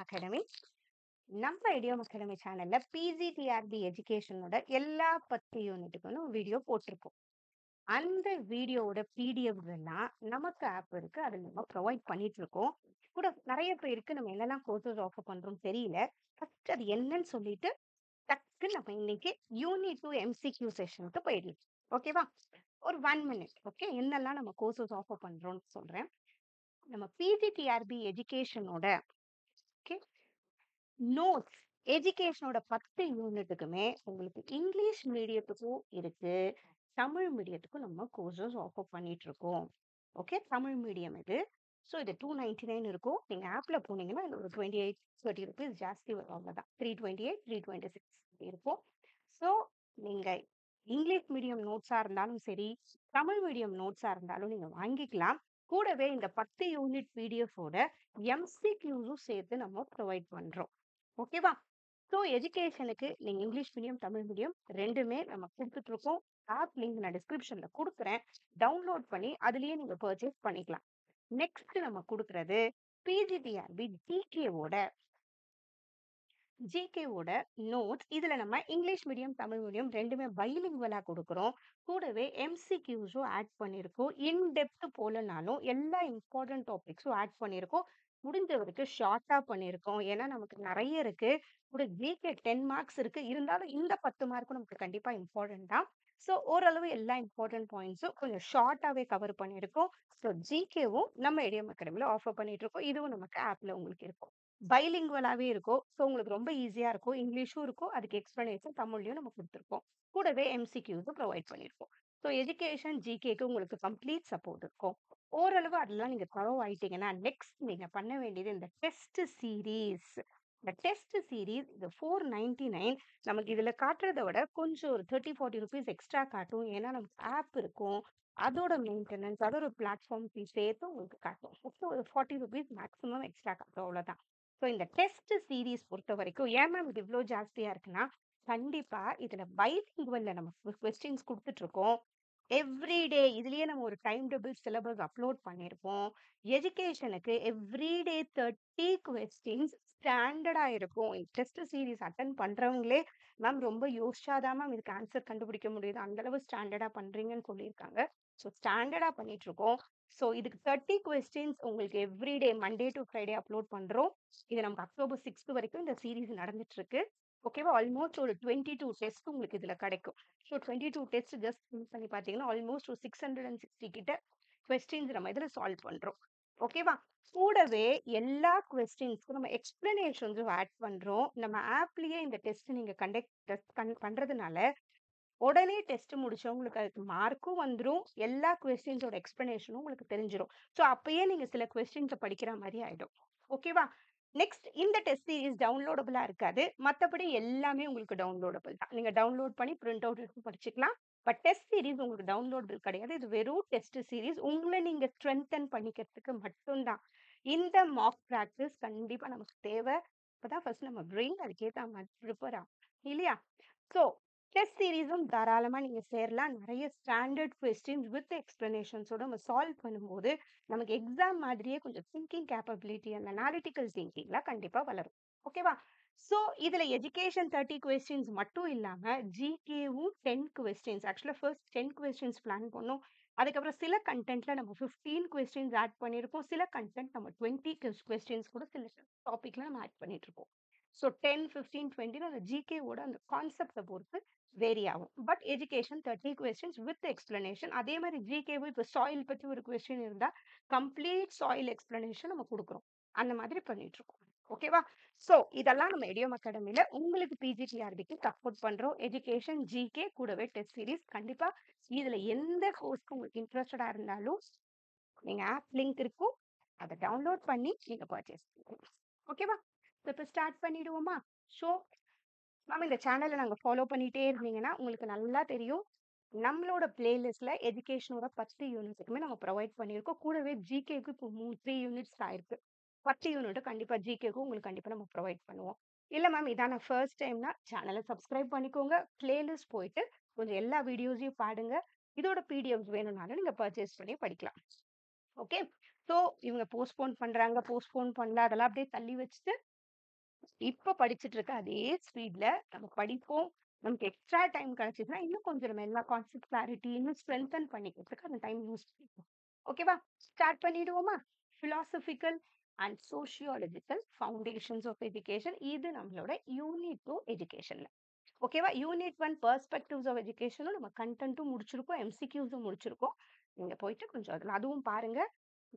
இடியோம் academy. நம்ம இடியோம் academy சேனல்ல PGTRB எஜுகேஷனோட எல்லா 10 யூனிட்டுக்கும் வீடியோ போட்டிருக்கோம். அந்த வீடியோவோட பிடிஎஃப் எல்லாம் நமக்கு ஆப் இருக்கு, அதில் நம்ம ப்ரொவைட் பண்ணிட்டு இருக்கோம். கூட நிறைய பேருக்கு நம்ம என்னெல்லாம் கோர்சஸ் ஆஃபர் பண்றோம் தெரியல. ஃபர்ஸ்ட் அது என்னன்னு சொல்லிட்டு டக்கு நம்ம இன்னைக்கு யூனிட் 2 எம்சிக்யூ செஷனுக்கு போயிடலாம். ஓகேவா? ஒரு 1 மினிட். ஓகே, என்னெல்லாம் நம்ம கோர்சஸ் ஆஃபர் பண்றோம்னு சொல்றேன். நம்ம பிஜிடிஆர்பி எஜுகேஷனோட ஓகே நோட்ஸ் எஜுகேஷனோட 10 யூனிட்டுக்குமே உங்களுக்கு இங்கிலீஷ் மீடியத்துக்கும் இருக்கு, தமிழ் மீடியத்துக்கும் நம்ம கோர்சஸ் ஆஃபர் பண்ணிட்டு இருக்கோம். ஓகே, தமிழ் மீடியம் இது. ஸோ இது 299 இருக்கும். நீங்க ஆப்ல போனீங்கன்னா இது ஒரு 28-30 ருபீஸ் ஜாஸ்தி வரும், அவ்வளோதான். 328 326 இருக்கும். ஸோ நீங்க இங்கிலீஷ் மீடியம் நோட்ஸா இருந்தாலும் சரி, தமிழ் மீடியம் நோட்ஸா இருந்தாலும் நீங்க வாங்கிக்கலாம். கூடவே இந்த 10 யூனிட் பிடிஎஃபோட எம்சிக்யூஸும் சேர்த்து நம்ம ப்ரொவைட் பண்றோம். ஓகேவா? ஸோ எஜுகேஷனுக்கு நீங்க இங்கிலீஷ் மீடியம் தமிழ் மீடியம் ரெண்டுமே நம்ம கொடுத்துட்டு இருக்கோம். ஆப் லிங்க் நான் டிஸ்கிரிப்ஷன்ல கொடுக்குறேன். டவுன்லோட் பண்ணி அதுலயே நீங்க பர்ச்சேஸ் பண்ணிக்கலாம். நெக்ஸ்ட் நம்ம கொடுக்கறது பிஜிடிஆர்பி ஜிகேவோட நோட்ஸ். இதுல நம்ம இங்கிலீஷ் மீடியம் தமிழ் மீடியம் ரெண்டுமே பைலிங்குவலா கொடுக்குறோம். கூடவே எம்சிக்யூஸும் ஆட் பண்ணியிருக்கோம். இன்டெப்த் போலனாலும் எல்லா இம்பார்ட்டன்ட் டாபிக்ஸும் ஆட் பண்ணியிருக்கோம். முடிஞ்ச வரைக்கும் ஷார்ட்டா பண்ணியிருக்கோம். ஏன்னா நமக்கு நிறைய இருக்கு. கூட ஜிகே 10 மார்க்ஸ் இருக்கு. இருந்தாலும் இந்த 10 மார்க்கும் நமக்கு கண்டிப்பா இம்பார்ட்டன்ட் தான். ஸோ ஓரளவு எல்லா இம்பார்ட்டன்ட் பாயிண்ட்ஸும் கொஞ்சம் ஷார்ட்டாவே கவர் பண்ணியிருக்கோம். ஸோ ஜிகேவும் நம்ம இடியம் அகாடமில ஆஃபர் பண்ணிட்டு இருக்கோம். இதுவும் நமக்கு ஆப்ல உங்களுக்கு இருக்கும். பைலிங்குவலாவே இருக்கும். ஸோ உங்களுக்கு ரொம்ப ஈஸியா இருக்கும். இங்கிலீஷும் இருக்கும், அதுக்கு எக்ஸ்பிளனேஷன் தமிழ்லயும் நம்ம கொடுத்துருக்கோம். கூடவே எம்சிக்யூஸும் ப்ரொவைட் பண்ணியிருக்கோம். ஸோ எஜுகேஷன் ஜிகேக்கு உங்களுக்கு கம்ப்ளீட் சப்போர்ட் இருக்கும். ஓரளவு அதெல்லாம் நீங்க தரவு ஆயிட்டீங்கன்னா நெக்ஸ்ட் நீங்க பண்ண வேண்டியது இந்த டெஸ்ட் சீரீஸ். இந்த டெஸ்ட் சீரீஸ் இது 499. நமக்கு இதுல காட்டுறதை விட கொஞ்சம் ஒரு 30-40 ருபீஸ் எக்ஸ்ட்ரா காட்டும். ஏன்னா நமக்கு ஆப் இருக்கும், அதோட மெயின்டெனன்ஸ், அதோட பிளாட்ஃபார்ம் ஃபீஸ் சேர்த்து உங்களுக்கு காட்டும். ஒரு 40 ருபீஸ் மேக்ஸிமம் எக்ஸ்ட்ரா காட்டும், அவ்வளோதான். ஸோ இந்த டெஸ்ட் சீரீஸ் பொறுத்த வரைக்கும் ஏன் மேம் இது இவ்வளோ ஜாஸ்தியா இருக்குன்னா, கண்டிப்பா இதுல பைலிங்குவல்ல நம்ம கொஸ்டின்ஸ் கொடுத்துட்டு இருக்கோம். எவ்ரிடே இதுலயே நம்ம ஒரு டைம் டேபிள் சிலபஸ் அப்லோட் பண்ணியிருப்போம். எஜுகேஷனுக்கு எவ்ரிடே 30 கொஸ்டின்ஸ் ஸ்டாண்டர்டா இருக்கும். டெஸ்ட் சீரீஸ் அட்டன் பண்றவங்களே மேம் ரொம்ப யோசிச்சாதான் மேம் இதுக்கு ஆன்சர் கண்டுபிடிக்க முடியுது, அந்த அளவு ஸ்டாண்டர்டா பண்றீங்கன்னு சொல்லியிருக்காங்க. ஸோ ஸ்டாண்டர்டா பண்ணிட்டு இருக்கோம். ஸோ இதுக்கு 30 கொஸ்டின்ஸ் உங்களுக்கு everyday Monday to Friday upload பண்றோம். இது நமக்கு அக்டோபர் 6 வரைக்கும் இந்த சீரீஸ் நடந்துட்டு இருக்கு. ஓகேவா? ஆல்மோஸ்ட் ஒரு 22 டெஸ்ட் உங்களுக்கு இதுல கிடைக்கும். ஸோ 22 டெஸ்ட் ஜஸ்ட் ஃபில் பண்ணி பார்த்தீங்கன்னா ஆல்மோஸ்ட் ஒரு 660 கிட்ட கொஸ்டின்ஸ் நம்ம இதுல சால்வ் பண்றோம். ஓகேவா? கூடவே எல்லா கொஸ்டின்ஸ்க்கும் நம்ம எக்ஸ்பிளனேஷன்ஸும் ஆட் பண்றோம். நம்ம ஆப்லயே இந்த டெஸ்ட் நீங்க பண்றதுனால உடனே டெஸ்ட் முடிச்சவங்களுக்கு அதுக்கு மார்க்கும் வந்துடும், எல்லா கொஸ்டின்ஸோட எக்ஸ்பிளனேஷனும் உங்களுக்கு தெரிஞ்சிடும். ஸோ அப்பயே நீங்க சில கொஸ்டின்ஸை படிக்கிற மாதிரி ஆயிடும். ஓகேவா? நெக்ஸ்ட் இந்த டெஸ்ட் சீரீஸ் டவுன்லோடபுளா இருக்காது. மற்றபடி எல்லாமே உங்களுக்கு டவுன்லோடபுள் தான். நீங்க டவுன்லோட் பண்ணி பிரிண்ட் அவுட் எடுத்து படிச்சுக்கலாம். பட் டெஸ்ட் சீரீஸ் உங்களுக்கு டவுன்லோடபுள் கிடையாது. இது வெறும் டெஸ்ட் சீரீஸ். உங்களை நீங்க ஸ்ட்ரென்தன் பண்ணிக்கிறதுக்கு மட்டும்தான். இந்த மாக் ப்ராக்டிஸ் கண்டிப்பா நமக்கு தேவை. அப்பதான் ஃபர்ஸ்ட் நம்ம பிரெயின் அதுக்கேற்ற மாதிரி ப்ரிப்பேர் ஆகும், இல்லையா? ஸோ டெஸ்ட் சீரீஸும் தாராளமா நீங்க சேரலாம். நிறைய ஸ்டாண்டர்ட் கொஸ்டின்ஸ் வித் எக்ஸ்பிளனேஷன்ஸோட நம்ம சால்வ் பண்ணும்போது நமக்கு எக்ஸாம் மாதிரியே கொஞ்சம் திங்கிங் கேப்பபிலிட்டி அந்த அனாலிட்டிக்கல் திங்கிங்லாம் கண்டிப்பா வளரும். ஓகேவா? ஸோ இதுல எஜுகேஷன் 30 கொஸ்டின்ஸ் மட்டும் இல்லாம ஜிகேவும் 10 கொஸ்டின்ஸ். ஆக்சுவலா ஃபர்ஸ்ட் 10 கொஸ்டின்ஸ் பிளான் பண்ணோம். அதுக்கப்புறம் சில கண்டென்ட்ல நம்ம 15 கொஸ்டின்ஸ் ஆட் பண்ணியிருக்கோம். சில கண்டென்ட் நம்ம 20 கொஸ்டின்ஸ் கூட சில டாபிக்ல நம்ம ஆட் பண்ணிட்டு இருக்கோம். ஸோ 10, 15, 20 அந்த ஜிகேவோட அந்த கான்செப்டை பொறுத்து வேரி ஆகும். But education 30 questions with explanation. அதே மாதிரி ஜிகேவும் இப்போ சாயில் பற்றி ஒரு கொஸ்டின் இருந்தா கம்ப்ளீட் சாயில் எக்ஸ்பிளனேஷன் நம்ம கொடுக்குறோம். அந்த மாதிரி பண்ணிட்டு இருக்கோம். ஓகேவா? ஸோ இதெல்லாம் நம்ம இடியம் அகாடமியில உங்களுக்கு பிஜிடிஆர்பிக்கு சப்போர்ட் பண்றோம். எஜுகேஷன் ஜிகே கூடவே டெஸ்ட் சீரீஸ். கண்டிப்பா இதுல எந்த கோர்ஸ்க்கு உங்களுக்கு இன்ட்ரெஸ்டடா இருந்தாலும் நீங்க ஆப் லிங்க் இருக்கும், அதை டவுன்லோட் பண்ணி நீங்க பர்ச்சேஸ் பண்ணுங்க. ஓகேவா? இப்போ ஸ்டார்ட் பண்ணிடுவோமா? ஸோ மேம் இந்த சேனலை நாங்கள் ஃபாலோ பண்ணிட்டே இருந்தீங்கன்னா உங்களுக்கு நல்லா தெரியும். நம்மளோட பிளேலிஸ்ட்ல எஜுகேஷனோட 10 யூனிட்ஸுக்குமே நம்ம ப்ரொவைட் பண்ணியிருக்கோம். கூடவே ஜிகேக்கு இப்போ 3 யூனிட்ஸ் ஆயிருக்கு. 10 யூனிட் கண்டிப்பா ஜிகேக்கும் உங்களுக்கு கண்டிப்பா நம்ம ப்ரொவைட் பண்ணுவோம். இல்ல மேம் இதான் நான் ஃபர்ஸ்ட் டைம்னா சேனலை சப்ஸ்கிரைப் பண்ணிக்கோங்க. பிளேலிஸ்ட் போயிட்டு கொஞ்சம் எல்லா வீடியோஸையும் பாடுங்க. இதோட பிடிஎஃப் வேணும்னாலும் நீங்க பர்ச்சேஸ் பண்ணி படிக்கலாம். ஓகே? ஸோ இவங்க போஸ்ட்போன் பண்றாங்க, போஸ்ட்போன் பண்ணல, அதெல்லாம் அப்படியே தள்ளி வச்சுட்டு இப்ப படிச்சுட்டு இருக்க அதே ஸ்பீட்ல நம்ம படிப்போம். நமக்கு எக்ஸ்ட்ரா டைம் கிடைச்சதுன்னா, இன்னும் கொஞ்சம் நம்ம எல்லா கான்செப்ட் கிளாரிட்டி இன்னும் ஸ்ட்ரெங்தன் பண்ணிக்கிறதுக்கு அந்த டைம் யூஸ் பண்ணிப்போம். ஓகேவா? ஸ்டார்ட் பண்ணிடுவோமா? Philosophical and sociological foundations of education. இது நம்மளோட யூனிட் 2 எஜுகேஷன்ல. ஓகேவா? யூனிட் 1 பெர்ஸ்பெக்டிவ்ஸ் ஆஃப் எஜுகேஷனும் நம்ம கன்டென்ட்டும் முடிச்சிருக்கோம். எம்சிக்யூஸும் முடிச்சிருக்கோம். நீங்க போயிட்டு கொஞ்சம் அதுல அதுவும் பாருங்க.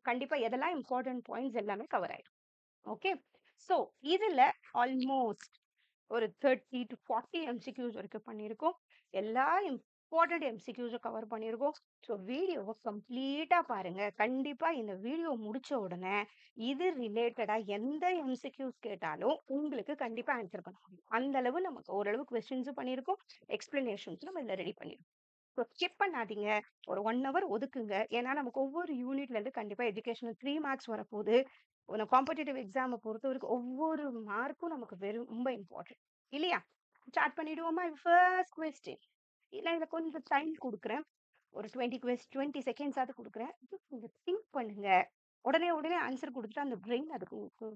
கண்டிப்பா எதெல்லாம் இம்பார்ட்டன்ட் பாயிண்ட்ஸ் எல்லாமே கவர் ஆயிடும். ஓகே. ஸோ இதுல ஆல்மோஸ்ட் ஒரு 30 to 40 எம்சிக்யூஸ் வரைக்கும் பண்ணியிருக்கோம். எல்லா இம்பார்ட்டன்ட் எம்சிக்யூஸும் கவர் பண்ணியிருக்கோம். ஸோ வீடியோவை கம்ப்ளீட்டா பாருங்க. கண்டிப்பா இந்த வீடியோ முடிச்ச உடனே இது ரிலேட்டடா எந்த எம்சிக்யூஸ் கேட்டாலும் உங்களுக்கு கண்டிப்பா ஆன்சர் பண்ண முடியும். அந்த அளவு நமக்கு ஓரளவு கொஸ்டின்ஸும் பண்ணியிருக்கோம். எக்ஸ்பிளனேஷன்ஸும் நம்ம இதுல ரெடி பண்ணியிருக்கோம். ஸோ ஸ்கிப் பண்ணாதீங்க. ஒரு 1 ஹவர் ஒதுக்குங்க. ஏன்னா நமக்கு ஒவ்வொரு யூனிட்ல இருந்து கண்டிப்பா எஜுகேஷனல் 3 மார்க்ஸ் வரப்போகுது. ஒரு காம்படிட்டிவ் எக்ஸாம பொறுத்தவரைக்கும் ஒவ்வொரு மார்க்கும் நமக்கு ரொம்ப இம்பார்ட்டன்ட். இல்லையா? ஸ்டார்ட் பண்ணிடுவோமா? First question. நான் இதுல கொஞ்சம் டைம் குடுக்குறேன். ஒரு 20 செகண்ட்ஸாவது குடுக்குறேன். கொஞ்சம் திங்க் பண்ணுங்க. உடனே உடனே ஆன்சர் குடுத்துட்டு அந்த பிரெயின் அதுக்கு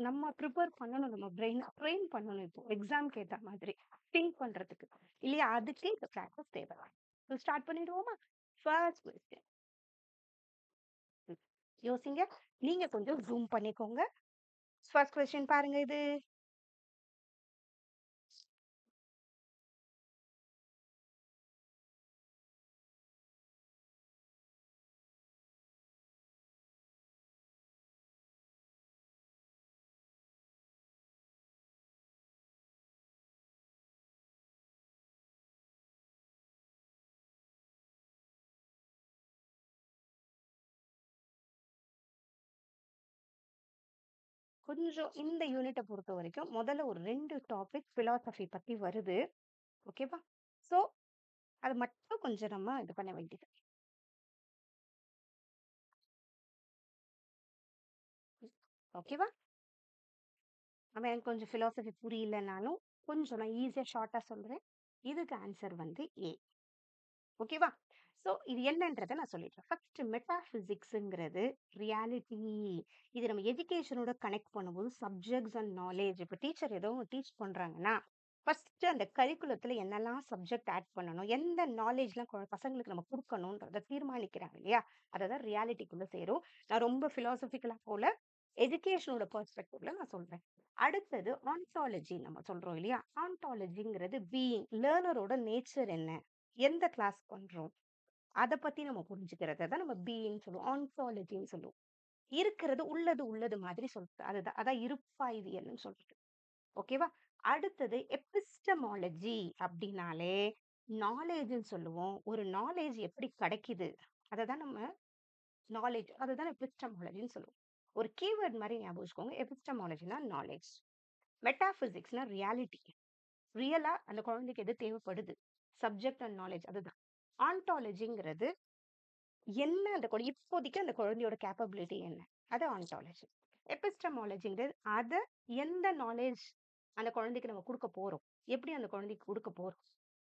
நம்ம ப்ரிப்பேர் பண்ணணும். நம்ம பிரெயின ட்ரெயின் பண்ணணும் இப்போ. எக்ஸாம்க்கு ஏத்த மாதிரி. திங்க் பண்றதுக்கு. இல்லையா? அதுக்கு இந்த பிராக்டிஸ் தேவை. ஸோ ஸ்டார்ட் பண்ணிடுவோமா? First question. யோசிங்க. நீங்க கொஞ்சம் ஜூம் பண்ணிக்கோங்க. ஃபர்ஸ்ட் கொஸ்டின் பாருங்க இது. கொஞ்சம் இந்த யூனிட்ட பொறுத்தவரைக்கும் முதல்ல ஒரு 2 டாபிக் பிலாசபி பத்தி வருது. ஓகேவா? ஸோ அது மட்டும் கொஞ்சம் நம்ம இது பண்ண வேண்டியது. ஓகேவா? நம்ம எனக்கு கொஞ்சம் பிலாசபி புரியலனாலும் கொஞ்சம் நான் ஈஸியா ஷார்ட்டா சொல்றேன். இதுக்கு ஆன்சர் வந்து ஏ. ஓகேவா? ஸோ இது என்னன்றத நான் சொல்லிடுறேன். ஃபர்ஸ்ட் மெட்டாபிசிக்ஸ்ங்கிறது ரியாலிட்டி. இது நம்ம எஜுகேஷனோட கனெக்ட் பண்ணும்போது சப்ஜெக்ட்ஸ் அண்ட் நாலேஜ். இப்போ டீச்சர் ஏதோ டீச் பண்றாங்கன்னா, ஃபர்ஸ்ட் அந்த கரிக்குலத்துல என்னெல்லாம் சப்ஜெக்ட் ஆட் பண்ணணும், எந்த நாலேஜ்லாம் பசங்களுக்கு நம்ம குடுக்கணும்ன்றத தீர்மானிக்கிறாங்க இல்லையா? அததான் ரியாலிட்டிக்குள்ள சேரும். நான் ரொம்ப பிலாசபிக்கலா போல, எஜுகேஷனோட பெர்ஸ்பெக்டிவ்ல நான் சொல்றேன். அடுத்தது ஆன்டாலஜி நம்ம சொல்றோம் இல்லையா? ஆன்டாலஜிங்கிறது பீயிங், லேர்னரோட நேச்சர் என்ன? எந்த கிளாஸ் பண்றோம்? அத பத்தி நம்ம புரிஞ்சுக்கிறத தான் நம்ம பீயிங்ன்னு சொல்லுவோம். ஆன்டாலஜின்னு சொல்லுவோம். இருக்கிறது உள்ளது உள்ளது மாதிரி சொல்றது. அதுதான் அதான் இருப்பாய்வியல்னு சொல்றது. ஓகேவா? அடுத்தது எபிஸ்டமாலஜி அப்படின்னாலே நாலேஜ்ன்னு சொல்லுவோம். ஒரு நாலேஜ் எப்படி கிடைக்குது? அததான் நம்ம நாலேஜ். அதுதான் எபிஸ்டமாலஜின்னு சொல்லுவோம். ஒரு கீவேர்ட் மாதிரி ஞாபகம் வச்சுக்கோங்க. எபிஸ்டமாலஜினா நாலேஜ். மெட்டாபிசிக்ஸ்னா ரியாலிட்டி. ரியலா அந்த குழந்தைக்கு எது தேவைப்படுது? சப்ஜெக்ட் அண்ட் நாலேஜ் அதுதான். ஆன்டாலஜிங்கிறது என்ன அந்த இப்போதைக்கு அந்த குழந்தையோட கேப்பபிலிட்டி என்ன? அது ஆன்டாலஜி. எபிஸ்டமாலஜிங்கிறது அத எந்த நாலேஜ் அந்த குழந்தைக்கு நம்ம குடுக்க போறோம்? எப்படி அந்த குழந்தைக்கு குடுக்க போறோம்?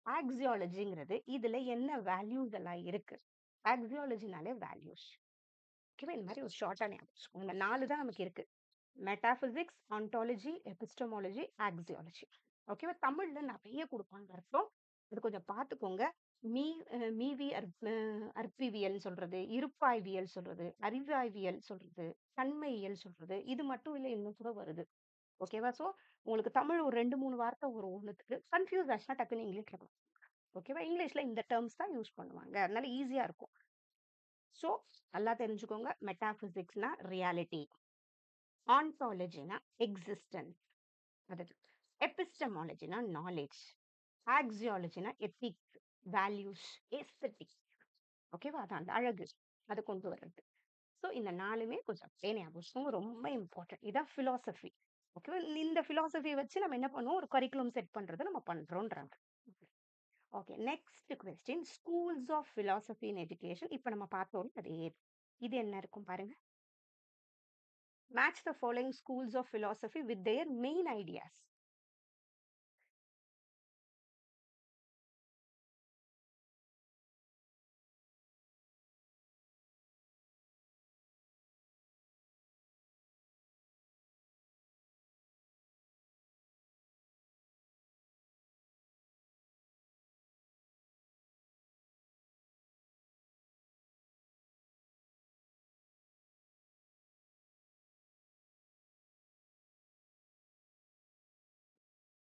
ஆக்சியாலஜிங்கிறது இதுல என்ன வேல்யூஸ் எல்லாம் இருக்கு? ஆக்சியாலஜினாலே வேல்யூஸ். ஓகேவா? இந்த மாதிரி ஒரு ஷார்ட்டா ஞாபகம் வச்சுக்கோங்க. இந்த 4 தான் நமக்கு இருக்கு. Metaphysics, ontology, epistemology, ஆக்சியாலஜி. ஓகேவா? தமிழ்ல நெறைய குடுப்பாங்க அர்த்தம். அது கொஞ்சம் பார்த்துக்கோங்க. மீ மீவி அற்பிவியல்னு சொல்றது, இருப்பாய்வியல் சொல்றது, அறிவாய்வியல் சொல்றது, தன்மையியல் சொல்றது. இது மட்டும் இல்ல இன்னும் கூட வருது. ஓகேவா? ஸோ உங்களுக்கு தமிழ் ஒரு 2, 3 வார்த்தை வரும் ஒண்ணுத்துக்கு. கன்ஃப்யூஸ் ஆச்சுன்னா டக்குன்னு இங்கிலீஷ்ல போகும். ஓகேவா? இங்கிலீஷ்ல இந்த டெர்ம்ஸ் தான் யூஸ் பண்ணுவாங்க. அதனால ஈஸியா இருக்கும். ஸோ நல்லா தெரிஞ்சுக்கோங்க. மெட்டாபிசிக்ஸ்னா ரியாலிட்டி. ஆன்டாலஜினா எக்ஸிஸ்டன்ஸ். அதாவது எபிஸ்டமாலஜினா நாலேஜ். ஆக்சியாலஜினா எத்திக்ஸ், வேல்யூஸ், எஸ்தெட்டிக்ஸ். ஓகேவா? அதான் அந்த அழகு. அத கொண்டு வர்றது. ஸோ இந்த 4மே கொஞ்சம் அப்படியே ஞாபகம் வச்சுக்கோங்க. ரொம்ப இம்பார்ட்டன்ட். இதான் பிலாசபி. ஓகேவா? இந்த பிலாசபிய வச்சு நம்ம என்ன பண்ணுவோம்? ஒரு கரிக்குலம் செட் பண்றத நம்ம பண்றோம்ன்றாங்க. Okay. Next question. Schools of philosophy in education. இப்ப நம்ம பார்த்தோம் அதே. இது என்ன இருக்கும் பாருங்க. Match the following schools of philosophy with their main ideas.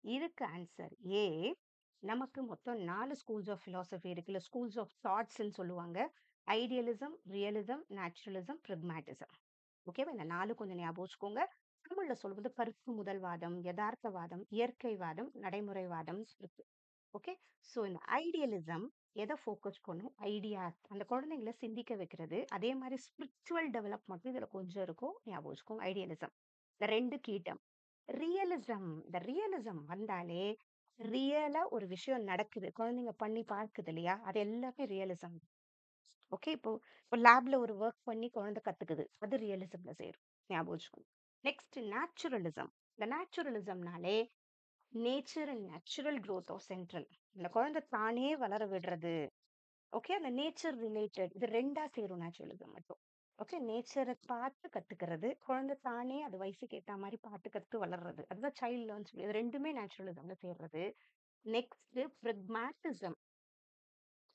இதுக்கு ஆன்சர் ஏ. நமக்கு மொத்தம் 4 ஸ்கூல்ஸ் ஆஃப் பிலாசபி இருக்குல்ல, ஸ்கூல்ஸ் ஆஃப் தாட்ஸ்ன்னு சொல்லுவாங்க. Idealism, realism, naturalism, pragmatism. ஓகேவா? இந்த 4 கொஞ்சம் ஞாபகம் வச்சுக்கோங்க. தமிழ்ல சொல்வது கருத்து முதல்வாதம், யதார்த்தவாதம், இயற்கைவாதம், நடைமுறைவாதம் இருக்கு. ஓகே. ஸோ இந்த ஐடியலிசம் எதை ஃபோக்கஸ் பண்ணும்? ஐடியாஸ், அந்த குழந்தைங்கள சிந்திக்க வைக்கிறது. அதே மாதிரி ஸ்பிரிச்சுவல் டெவலப்மெண்ட் இதுல கொஞ்சம் இருக்கும், ஞாபகம் வச்சுக்கோங்க. ஐடியலிசம் இந்த 2 கீட்டம். ரியலிசம், இந்த ரியலிசம் வந்தாலே ரியலா ஒரு விஷயம் நடக்குது, குழந்தைங்க பண்ணி பார்க்குது இல்லையா, அது எல்லாமே ரியலிசம். ஓகே. இப்போ லேப்ல ஒரு ஒர்க் பண்ணி குழந்தை கத்துக்குது, அது ரியலிசம்ல சேரும், ஞாபகம் வச்சுக்கோங்க. Next naturalism. இந்த நேச்சுரலிசம்னாலே nature and natural growth of central. இந்த குழந்தை தானே வளர விடுறது. ஓகே. அந்த நேச்சர் ரிலேட்டட் இது ரெண்டா சேரும் நேச்சுரலிசம் மட்டும். ஓகே. நேச்சரை பார்த்து கத்துக்கிறது, குழந்தை தானே அது வயசுக்கு ஏத்த மாதிரி பார்த்து கத்து வளர்றது, அதுதான் சைல்ட் லேர்ன்ஸ். இது ரெண்டுமே நேச்சுரலிசம்ல சேர்றது. நெக்ஸ்ட் பிரெக்மாட்டிசம்.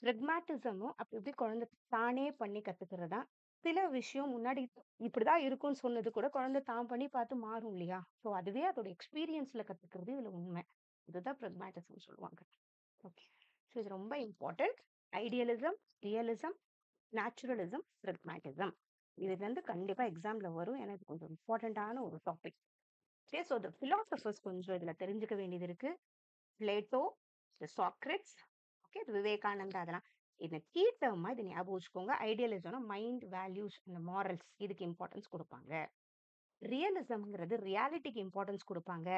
பிரெக்மாட்டிசமும் அப்படி இப்படி குழந்தை தானே பண்ணி கத்துக்கிறதா. சில விஷயம் முன்னாடி இப்படிதான் இருக்கும்னு சொன்னது கூட குழந்தை தான் பண்ணி பார்த்து மாறும் இல்லையா, ஸோ அதுவே அதோட எக்ஸ்பீரியன்ஸ்ல கத்துக்கிறது இதுல உண்மை. இதுதான் பிரெக்மாட்டிசம் சொல்லுவாங்க. ஓகே. ஸோ இது ரொம்ப important. Idealism, realism, naturalism, pragmatism. இதுல இருந்து கண்டிப்பா எக்ஸாம்ல வரும், ஏன்னா இது கொஞ்சம் இம்பார்ட்டன்டான ஒரு டாபிக். சரி. ஸோ இந்த பிலாசபர்ஸ் கொஞ்சம் இதுல தெரிஞ்சுக்க வேண்டியது இருக்கு. பிளேட்டோ, சாக்ரட்ஸ், ஓகே, விவேகானந்தா, அதெல்லாம் இந்த கீ டேர்மா இதை ஞாபகம் வச்சுக்கோங்க. ஐடியலிசம்னா மைண்ட், வேல்யூஸ், இந்த மாரல்ஸ் இதுக்கு இம்பார்ட்டன்ஸ் கொடுப்பாங்க. ரியலிசம்ங்கிறது ரியாலிட்டிக்கு இம்பார்ட்டன்ஸ் கொடுப்பாங்க.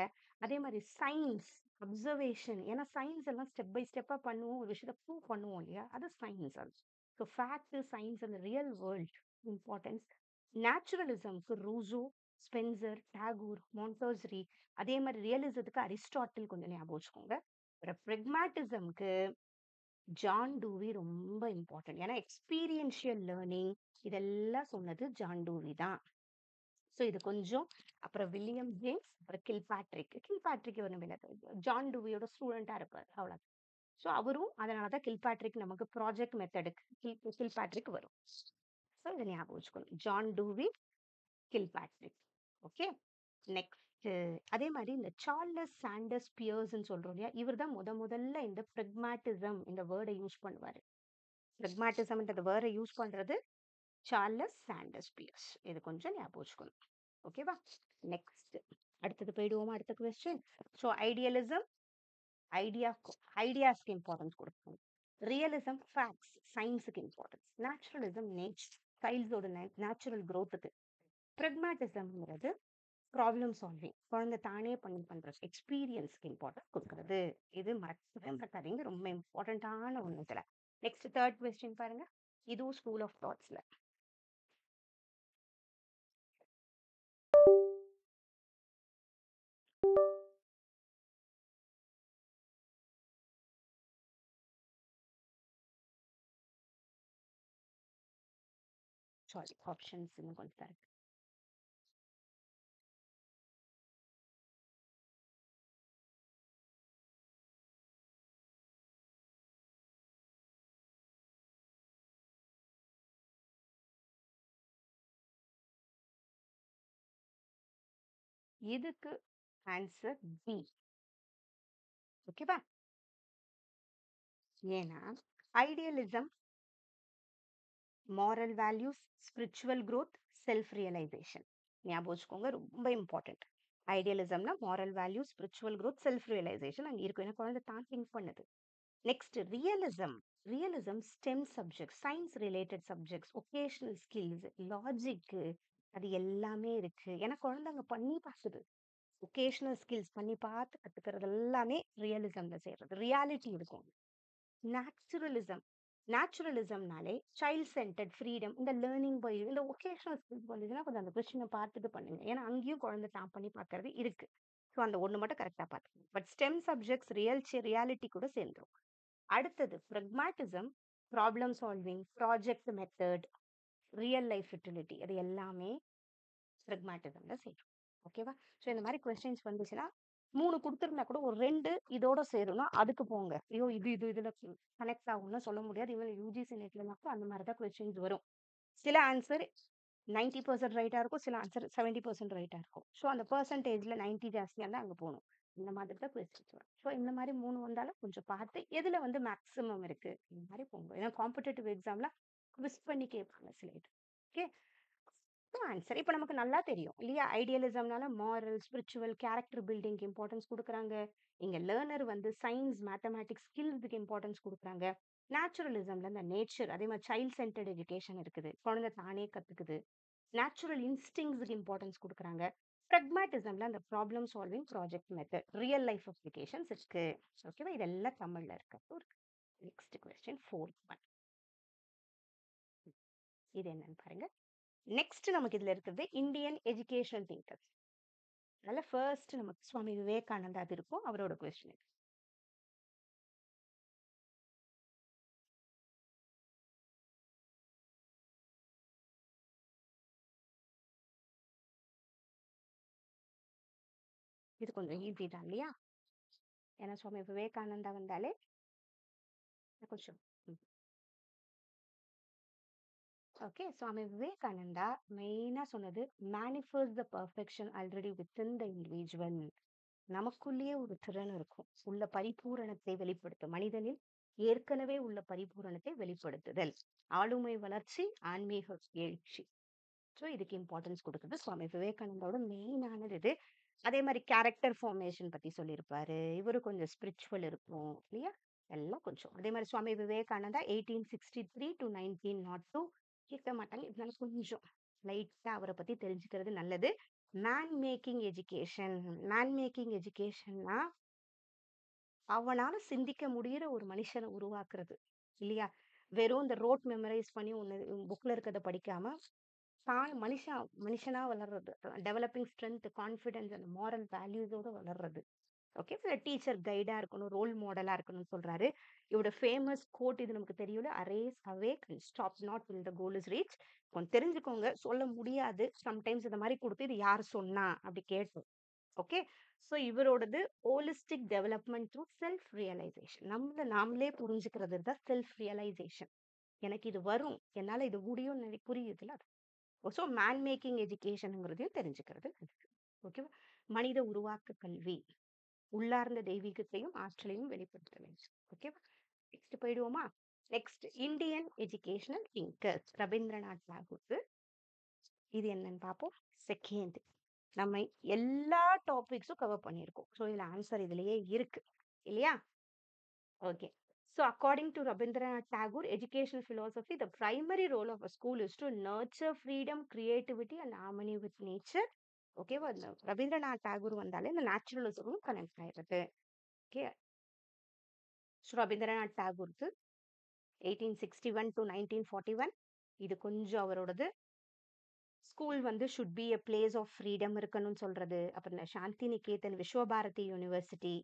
அதே மாதிரி சயின்ஸ், அப்சர்வேஷன், ஏன்னா சயின்ஸ் எல்லாம் ஸ்டெப் பை ஸ்டெப்பா பண்ணுவோம், ஒரு விஷயத்தை ப்ரூவ் பண்ணுவோம் இல்லையா, அது சயின்ஸ். அது ஸோ ஃபேக்ட், சயின்ஸ் அந்த ரியல் வேர்ல்ட் இம்பார்ட்டன்ஸ். நேச்சுரலிசம்க்கு ரூசோ, ஸ்பென்சர், டாகூர், மாண்டோசரி. அதே மாதிரி ரியலிசத்துக்கு அரிஸ்டாட்டில் கொஞ்சம் ஞாபகம் வச்சுக்கோங்க. பிரெக்மாட்டிசம்க்கு ஜான் டூவி ரொம்ப இம்பார்ட்டன்ட், ஏன்னா எக்ஸ்பீரியன்ஷியல் லேர்னிங் இதெல்லாம் சொன்னது ஜான் டூவி தான். ஸோ இது கொஞ்சம். அப்புறம் வில்லியம் ஜேம்ஸ், அப்புறம் கில்பேட்ரிக் ஒன்றும் இல்லை, ஜான் டூவியோட ஸ்டூடெண்டா இருப்பார், அவ்வளோ. ஸோ அவரும், அதனால தான் கில்பேட்ரிக் நமக்கு ப்ராஜெக்ட் மெத்தடுக்கு கில்பேட்ரிக் வரும். ஸோ இதை ஞாபகம் வச்சுக்கணும், ஜான் டூவி, கில்பேட்ரிக். ஓகே. நெக்ஸ்ட் அதே மாதிரி இந்த சார்லஸ் சாண்டர்ஸ் பியர்ஸ்ன்னு சொல்றோம் இல்லையா, இவர் தான் முதல்ல இந்த பிரெக்மாட்டிசம் இந்த வேர்டை யூஸ் பண்ணுவாரு. பிரெக்மாட்டிசம்ன்ற வேர்டை யூஸ் பண்றது சார்லஸ் சாண்டர்ஸ் பியர்ஸ். இது கொஞ்சம் ஞாபகம் வச்சுக்கணும். ஓகேவா? நெக்ஸ்ட் அடுத்தது போயிடுவோமா, அடுத்த கொஸ்டின். ஸோ ஐடியலிசம் ஐடியாஸ்க்கு இம்பார்ட்டன்ஸ் கொடுக்கணும். ரியலிசம் ஃபேக்ட்ஸ், சயின்ஸுக்கு இம்பார்ட்டன்ஸ். நேச்சுரலிசம் நேச்சர், சைல்ட்ஸோட நேச்சுரல் growthக்கு. பிரெக்மாட்டிசம்ங்கிறது ப்ராப்ளம் சால்விங், குழந்தை தானே பண்ணி பண்றது, எக்ஸ்பீரியன்ஸ்க்கு இம்பார்ட்டன்ஸ் கொடுக்கறது. இது மறக்கவே மறக்காதீங்க, ரொம்ப இம்பார்ட்டன்டான ஒன்று இதுல. நெக்ஸ்ட் தேர்ட் கொஸ்டின் பாருங்க. இதுவும் ஸ்கூல் ஆஃப் தாட்ஸ்ல. சாரி, ஆப்ஷன்ஸ் இன்னும் கொஞ்சம் தரேன். இதுக்கு ஆன்சர் பி. ஓகேவா? ஏன்னா idealism moral values, spiritual growth, self realisation. ஞாபகம் வச்சுக்கோங்க, ரொம்ப இம்பார்ட்டன்ட். ஐடியலிசம்னா moral value, spiritual growth, self realisation அங்க இருக்கும், ஏன்னா குழந்தை தான் திங்க் பண்ணுது. Next realism STEM subject, science related subjects, vocational skills, logic, அது எல்லாமே இருக்கு, ஏன்னா குழந்தைங்க பண்ணி பார்க்குது. ஒகேஷனல் ஸ்கில்ஸ் பண்ணி பார்த்து கத்துக்கிறது எல்லாமே ரியலிசம்ல சேர்றது, ரியாலிட்டி இருக்கும். நேச்சுரலிசம்னாலே சைல்ட் சென்டர்ட் ஃப்ரீடம், இந்த லேர்னிங் பை இந்த ஒகேஷனல் ஸ்கில்ஸ் வந்துச்சுன்னா கொஞ்சம் அந்த கொஸ்டினை பார்த்துட்டு பண்ணுங்க, ஏன்னா அங்கேயும் குழந்தை தான் பண்ணி பார்க்கறது இருக்கு. ஸோ அந்த ஒன்று மட்டும் கரெக்டாக பார்த்துக்கணும். பட் ஸ்டெம் சப்ஜெக்ட்ஸ் ரியாலிட்டி கூட சேர்ந்துரும். அடுத்தது pragmatism, problem solving, project method, real life utility, அது எல்லாமே ப்ரெக்மாட்டிசம்ல சேரும். ஓகேவா? ஸோ இந்த மாதிரி கொஸ்டின்ஸ் வந்துச்சுன்னா 3 கொடுத்துருந்தா கூட ஒரு 2 இதோட சேரும்னா அதுக்கு போங்க. ஐயோ இதுல கனெக்ட் ஆகும்னு சொல்ல முடியாது, இவங்க யூஜிசி நெட்ல மட்டும் அந்த மாதிரி தான் கொஸ்டின்ஸ் வரும். சில ஆன்சர் 90% ரைட்டா இருக்கும், சில ஆன்சர் 70% ரைட்டா இருக்கும். ஸோ அந்த பெர்சன்டேஜ்ல 90 ஜாஸ்தியாக இருந்தால் அங்கே போகணும். இந்த மாதிரி தான் கொஸ்டின்ஸ் வரும். ஸோ இந்த மாதிரி 3 வந்தாலும் கொஞ்சம் பார்த்து எதுல வந்து மேக்ஸிமம் இருக்கு இந்த மாதிரி போங்க. ஏன்னா காம்படிட்டிவ் எக்ஸாம்ல குவிஸ் பண்ணி கேட்பாங்க சில இது. ஓகே. ஆன்சர் இப்ப நமக்கு நல்லா தெரியும் இல்லையா? ஐடியலிசம்னால மாரல், ஸ்பிரிச்சுவல், கேரக்டர் பில்டிங்க்கு இம்பார்ட்டன்ஸ் குடுக்குறாங்க. இங்க லேர்னர் வந்து சயின்ஸ், மேத்தமேட்டிக்ஸ், ஸ்கில்ஸ்க்கு இம்பார்ட்டன்ஸ் குடுக்குறாங்க. நேச்சுரலிசம்ல இந்த நேச்சர் அதே மாதிரி சைல்ட் சென்டர்ட் எஜுகேஷன் இருக்குது. குழந்தை தானே கத்துக்குது. நேச்சுரல் இன்ஸ்டிங்ஸ்க்கு இம்பார்ட்டன்ஸ் குடுக்குறாங்க. பிராக்மேட்டிசம்ல அந்த problem solving project method, real life applications இருக்கு. ஓகேவா? இதெல்லாம் தமிழ்ல இருக்கு. Next question 4th one. இது என்னன்னு பாருங்க. நெக்ஸ்ட் நமக்கு இதுல இருக்கிறது இந்தியன் எஜுகேஷனல் திங்கர்ஸ். அதனால ஃபர்ஸ்ட் நமக்கு சுவாமி விவேகானந்தா அது இருக்கும். அவரோட கொஸ்டின் இது கொஞ்சம் ஈஸி தான் இல்லையா? ஏன்னா சுவாமி விவேகானந்தா வந்தாலே கொஞ்சம் ஓகே. சுவாமி விவேகானந்தா மெயினா சொன்னது manifest the perfection already within the individual. நமக்குள்ளேயே ஒரு திறன் இருக்கும். உள்ள பரிபூரணத்தை வெளிப்படுத்தும். மனிதனில் ஏற்கனவே உள்ள பரிபூரணத்தை வெளிப்படுத்துதல். ஆளுமை வளர்ச்சி, ஆன்மீக எழுச்சி. ஸோ இதுக்கு இம்பார்ட்டன்ஸ் கொடுக்குறது சுவாமி விவேகானந்தாவோட மெயினானது இது. அதே மாதிரி கேரக்டர் ஃபார்மேஷன் பத்தி சொல்லியிருப்பாரு. இவரு கொஞ்சம் ஸ்பிரிச்சுவல் இருக்கும் இல்லையா? எல்லாம் கொஞ்சம் அதே மாதிரி சுவாமி விவேகானந்தா 1863 டு 1902 கேட்க மாட்டாங்க. இதனால கொஞ்சம் லைட்டா அவரை பத்தி தெரிஞ்சுக்கிறது நல்லது. Man making education. Man making எஜுகேஷன்னா அவனால சிந்திக்க முடியிற ஒரு மனுஷனை உருவாக்குறது இல்லையா? வெறும் இந்த ரோட் மெமரைஸ் பண்ணி ஒண்ணு புக்ல இருக்கிறத படிக்காம தான் மனுஷனா வளர்றது. Developing strength, confidence and moral வேல்யூஸோட வளர்றது. ஓகே. டீச்சர் கைடா இருக்கணும், ரோல் மாடலா இருக்கணும்னு சொல்றாரு. இவரோட ஃபேமஸ் கோட் இது நமக்கு தெரியும்ல, arrays awake and stop not till the goal is reached. கொஞ்சம் தெரிஞ்சுக்கோங்க. சொல்ல முடியாது. சம்டைம்ஸ் இந்த மாதிரி கொடுத்து இது யார் சொன்னா அப்படி கேட்டோம். ஓகே. ஸோ இவரோடது holistic development through self realisation. நம்மள நாமளே புரிஞ்சுக்கிறது தான் செல்ஃப் ரியலைசேஷன். எனக்கு இது வரும், என்னால இது முடியும்னு புரியுதுல. ஸோ மேன் மேக்கிங் எஜுகேஷனுங்கிறதையும் தெரிஞ்சுக்கிறது. ஓகேவா? மனித உருவாக்க கல்வி உள்ளார்ந்த தெய்வீகத்தையும் ஆற்றலையும் வெளிப்படுத்த வேண்டும். ஓகேவா? நெக்ஸ்ட் போயிடுவோமா? Next Indian educational thinkers Rabindranath Tagore. இது என்னன்னு பார்ப்போம். செகண்ட் நம்ம எல்லா டாபிக்ஸும் கவர் பண்ணியிருக்கோம். ஸோ இதுல ஆன்சர் இதுலயே இருக்கு இல்லையா? Okay. So according to Rabindranath Tagore, educational philosophy, the primary role of a school is to nurture freedom, creativity and harmony with nature. Okay, Rabindranath Tagore வந்தாலே இந்த நேச்சுரலிசமும் கனெக்ட் ஆயிடுது. ஓகே. ஸோ ரவீந்திரநாத் டாகூருக்கு 1861 to 1941 இது கொஞ்சம் அவரோடது. ஸ்கூல் வந்து should be a place of freedom இருக்கணும்னு சொல்றது. அப்புறம் Santiniketan, Visva Bharati university,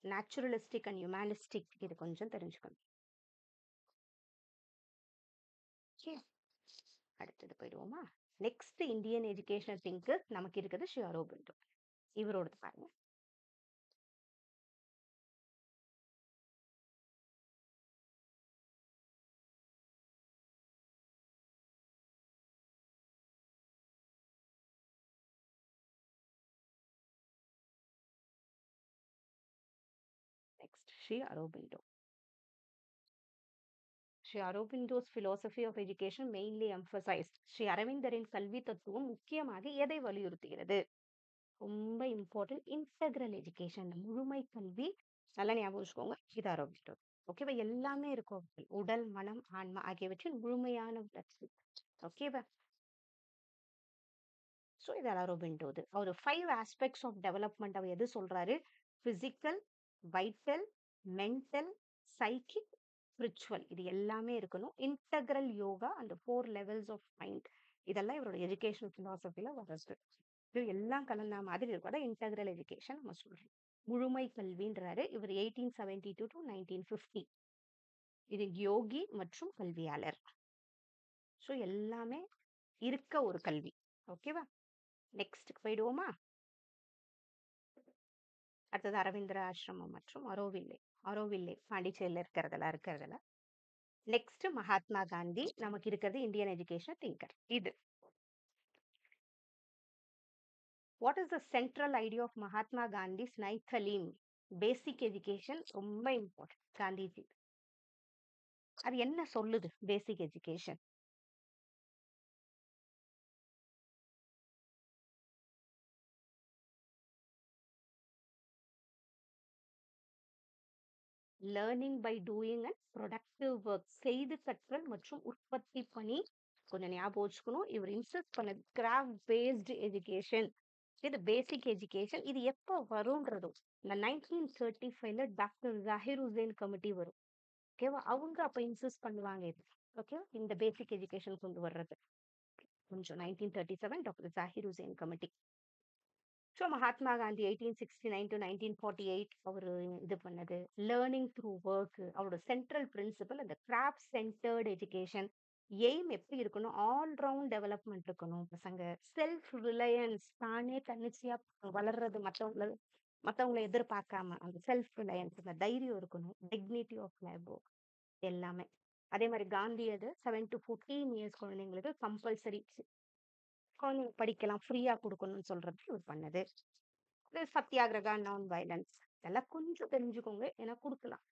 naturalistic and humanistic இது கொஞ்சம் தெரிஞ்சுக்கணும். ஓகே. அடுத்தது போயிடுவோமா? நெக்ஸ்ட் இந்தியன் எஜுகேஷனல் திங்கர் நமக்கு இருக்குது ஸ்ரீ அரோபிந்தோ. இவரோடது பாருங்க. Next Sri Aurobindo. Sri Aurobindo's philosophy of education mainly emphasized. Sri அரவிந்தரின் கல்வி தத்துவம் முக்கியமாக எதை வலியுறுத்துகிறது? ரொம்ப இம்பார்ட்டன்ட் இன்டெக்ரல் எஜுகேஷன், முழுமை கல்வி. நல்லா ஞாபகம் வச்சுக்கோங்க. இது அரோபிந்தோ. ஓகேவா? எல்லாமே இருக்கும். உடல், மனம், ஆன்மா ஆகியவற்றின் முழுமையான வளர்ச்சி. ஓகேவா? ஸோ இது அரோபிந்தோது. அவர் 5 ஆஸ்பெக்ட்ஸ் ஆஃப் டெவலப்மெண்ட் அவர் எது சொல்றாரு? Physical, vital, mental, psychic, spiritual இது எல்லாமே இருக்கணும். இன்டெக்ரல் யோகா அந்த 4 லெவல்ஸ் ஆஃப் மைண்ட் இதெல்லாம் இவரோட எஜுகேஷனல் பிலாசபில வர்றது. இது எல்லாம் கலந்த மாதிரி இருக்கும். அதான் இன்டெக்ரல் எஜுகேஷன் நம்ம சொல்றோம். முழுமை கல்வின்றாரு இவர் 1872 to 1950. இது யோகி மற்றும் கல்வியாளர். ஸோ எல்லாமே இருக்க ஒரு கல்வி. ஓகேவா? நெக்ஸ்ட் போயிடுவோமா? அடுத்தது அரவிந்தர ஆசிரமம் மற்றும் அரோவில்லை பாண்டிச்சேரியில இருக்கிறதுல. நெக்ஸ்ட் மகாத்மா காந்தி. நமக்கு இருக்கிறது இந்தியன் எஜுகேஷன் திங்கர். இது what is the central idea of Mahatma Gandhi's Nai Talim? Basic education ரொம்ப இம்பார்ட்டன்ட் காந்திஜி. அது என்ன சொல்லுது basic education? Learning by doing and productive work. செய்து கற்றல் மற்றும் உற்பத்தி பணி. கொஞ்சம் ஞாபகம் வச்சுக்கணும். இவர் இன்சிஸ்ட் பண்ணது கிராஃப்ட் பேஸ்டு எஜுகேஷன். இது பேசிக் எஜுகேஷன். இது எப்போ வரும்ன்றதும் இந்த 1935ல டாக்டர் ஜாகிர் ஹுசேன் கமிட்டி வரும். ஓகேவா? அவங்க அப்ப இன்சிஸ்ட் பண்ணுவாங்க இது. ஓகேவா? இந்த பேசிக் எஜுகேஷன் கொண்டு வர்றது. கொஞ்சம் 1937 doctor Zakir Hussain committee. So Mahatma Gandhi 1869 to 1948 அவர் இது பண்ணது லேர்னிங் த்ரூ ஒர்க். அவரோட சென்ட்ரல் பிரின்சிபல் அந்த கிராஃப்ட் சென்டர்ட் எஜுகேஷன். எய்ம் எப்படி இருக்கணும்? ஆல் ரவுண்ட் டெவலப்மெண்ட் இருக்கணும். பசங்க செல்ஃப் ரிலையன்ஸ், தானே தன்னிச்சையா வளர்றது, மற்றவங்களை எதிர்பார்க்காம அந்த செல்ஃப் ரிலையன்ஸ், அந்த தைரியம் இருக்கணும். டிக்னிட்டி ஆஃப் லேபர் எல்லாமே. அதே மாதிரி காந்தியது 7 to 14 இயர்ஸ் குழந்தைங்களுக்கு கம்பல்சரி குழந்தைங்க படிக்கலாம், ஃப்ரீயா கொடுக்கணும்னு சொல்றது இவர் பண்ணது. இது சத்தியாகிரகா, நான் வயலன்ஸ், இதெல்லாம் கொஞ்சம் தெரிஞ்சுக்கோங்க. ஏன்னா கொடுக்கலாம்.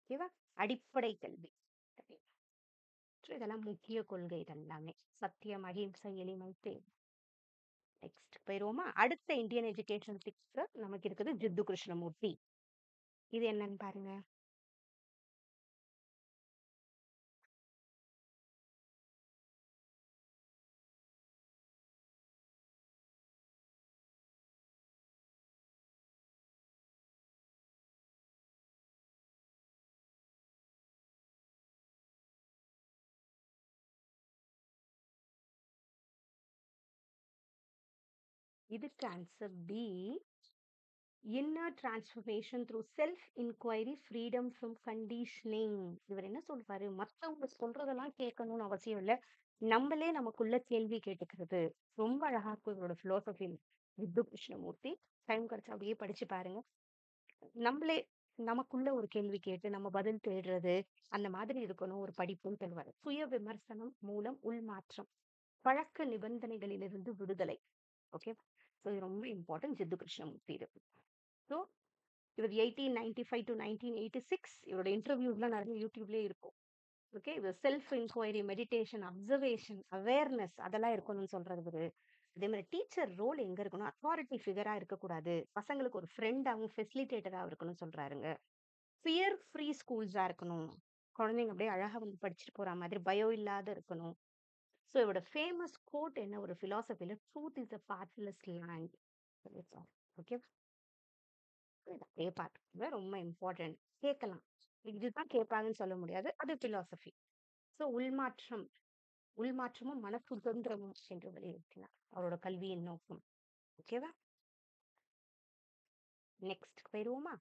ஓகேவா? அடிப்படை கல்வி. So, இதெல்லாம் முக்கிய கொள்கைகள் எல்லாமே. சத்தியம், அகிம்சை, எளிமை, தேவை. நெக்ஸ்ட் போயிருவோமா? அடுத்த இந்தியன் எஜுகேஷன் டீச்சர் நமக்கு இருக்குது ஜித்து கிருஷ்ணமூர்த்தி. இது என்னன்னு பாருங்க. இதுக்கு answer B. Inner transformation through self inquiry, freedom from conditioning. இவர் என்ன சொல்றாரு? மத்தவங்க சொல்றதெல்லாம் கேட்கணும்னு அவசியம் இல்லை, நம்மளே நமக்குள்ள கேள்வி கேட்டுக்கிறது. ரொம்ப அழகா இருக்கும் இவரோட பிலோசபி. வித்து கிருஷ்ணமூர்த்தி. டைம் கிடைச்சா அப்படியே படிச்சு பாருங்க. நம்மளே நமக்குள்ள ஒரு கேள்வி கேட்டு நம்ம பதில் தேடுறது, அந்த மாதிரி இருக்கணும் ஒரு படிப்புன்னு சொல்லுவாரு. சுய விமர்சனம் மூலம் உள்மாற்றம், பழக்க நிபந்தனைகளிலிருந்து விடுதலை. ஓகே. ஸோ இது ரொம்ப இம்பார்ட்டன்ட் ஜித்து கிருஷ்ணமூர்த்தி இது. ஸோ இவர் 1895 to 1986 இவரோட இன்டர்வியூஸ்லாம் நிறைய யூடியூப்லேயே இருக்கும். ஓகே. இது self inquiry, meditation, observation, awareness அதெல்லாம் இருக்கணும்னு சொல்றது இவரு. அதே மாதிரி டீச்சர் ரோல் எங்க இருக்கணும்? அத்தாரிட்டி ஃபிகரா இருக்கக்கூடாது, பசங்களுக்கு ஒரு ஃப்ரெண்டாகவும் ஃபெசிலிட்டேட்டராகவும் இருக்கணும்னு சொல்றாருங்க. ஃபியர் ஃப்ரீ ஸ்கூல்ஸா இருக்கணும், குழந்தைங்க அப்படியே அழகா வந்து படிச்சுட்டு போற மாதிரி பயம் இல்லாத இருக்கணும். ஸோ இவரோட ஃபேமஸ் கோட் என்ன? ஒரு ஃபிலாசபில, truth is a pathless land. Okay. அப்படியே பார்த்துக்கோங்க. ரொம்ப இம்பார்ட்டன்ட். கேட்கலாம். இதுதான் கேட்பாங்கன்னு சொல்ல முடியாது. அது பிலாசபி. ஸோ உள்மாற்றமும் மன சுதந்திரமும் என்று வலியுறுத்தினார் அவரோட கல்வியின் நோக்கம். ஓகேவா? நெக்ஸ்ட் போயிருவோமா?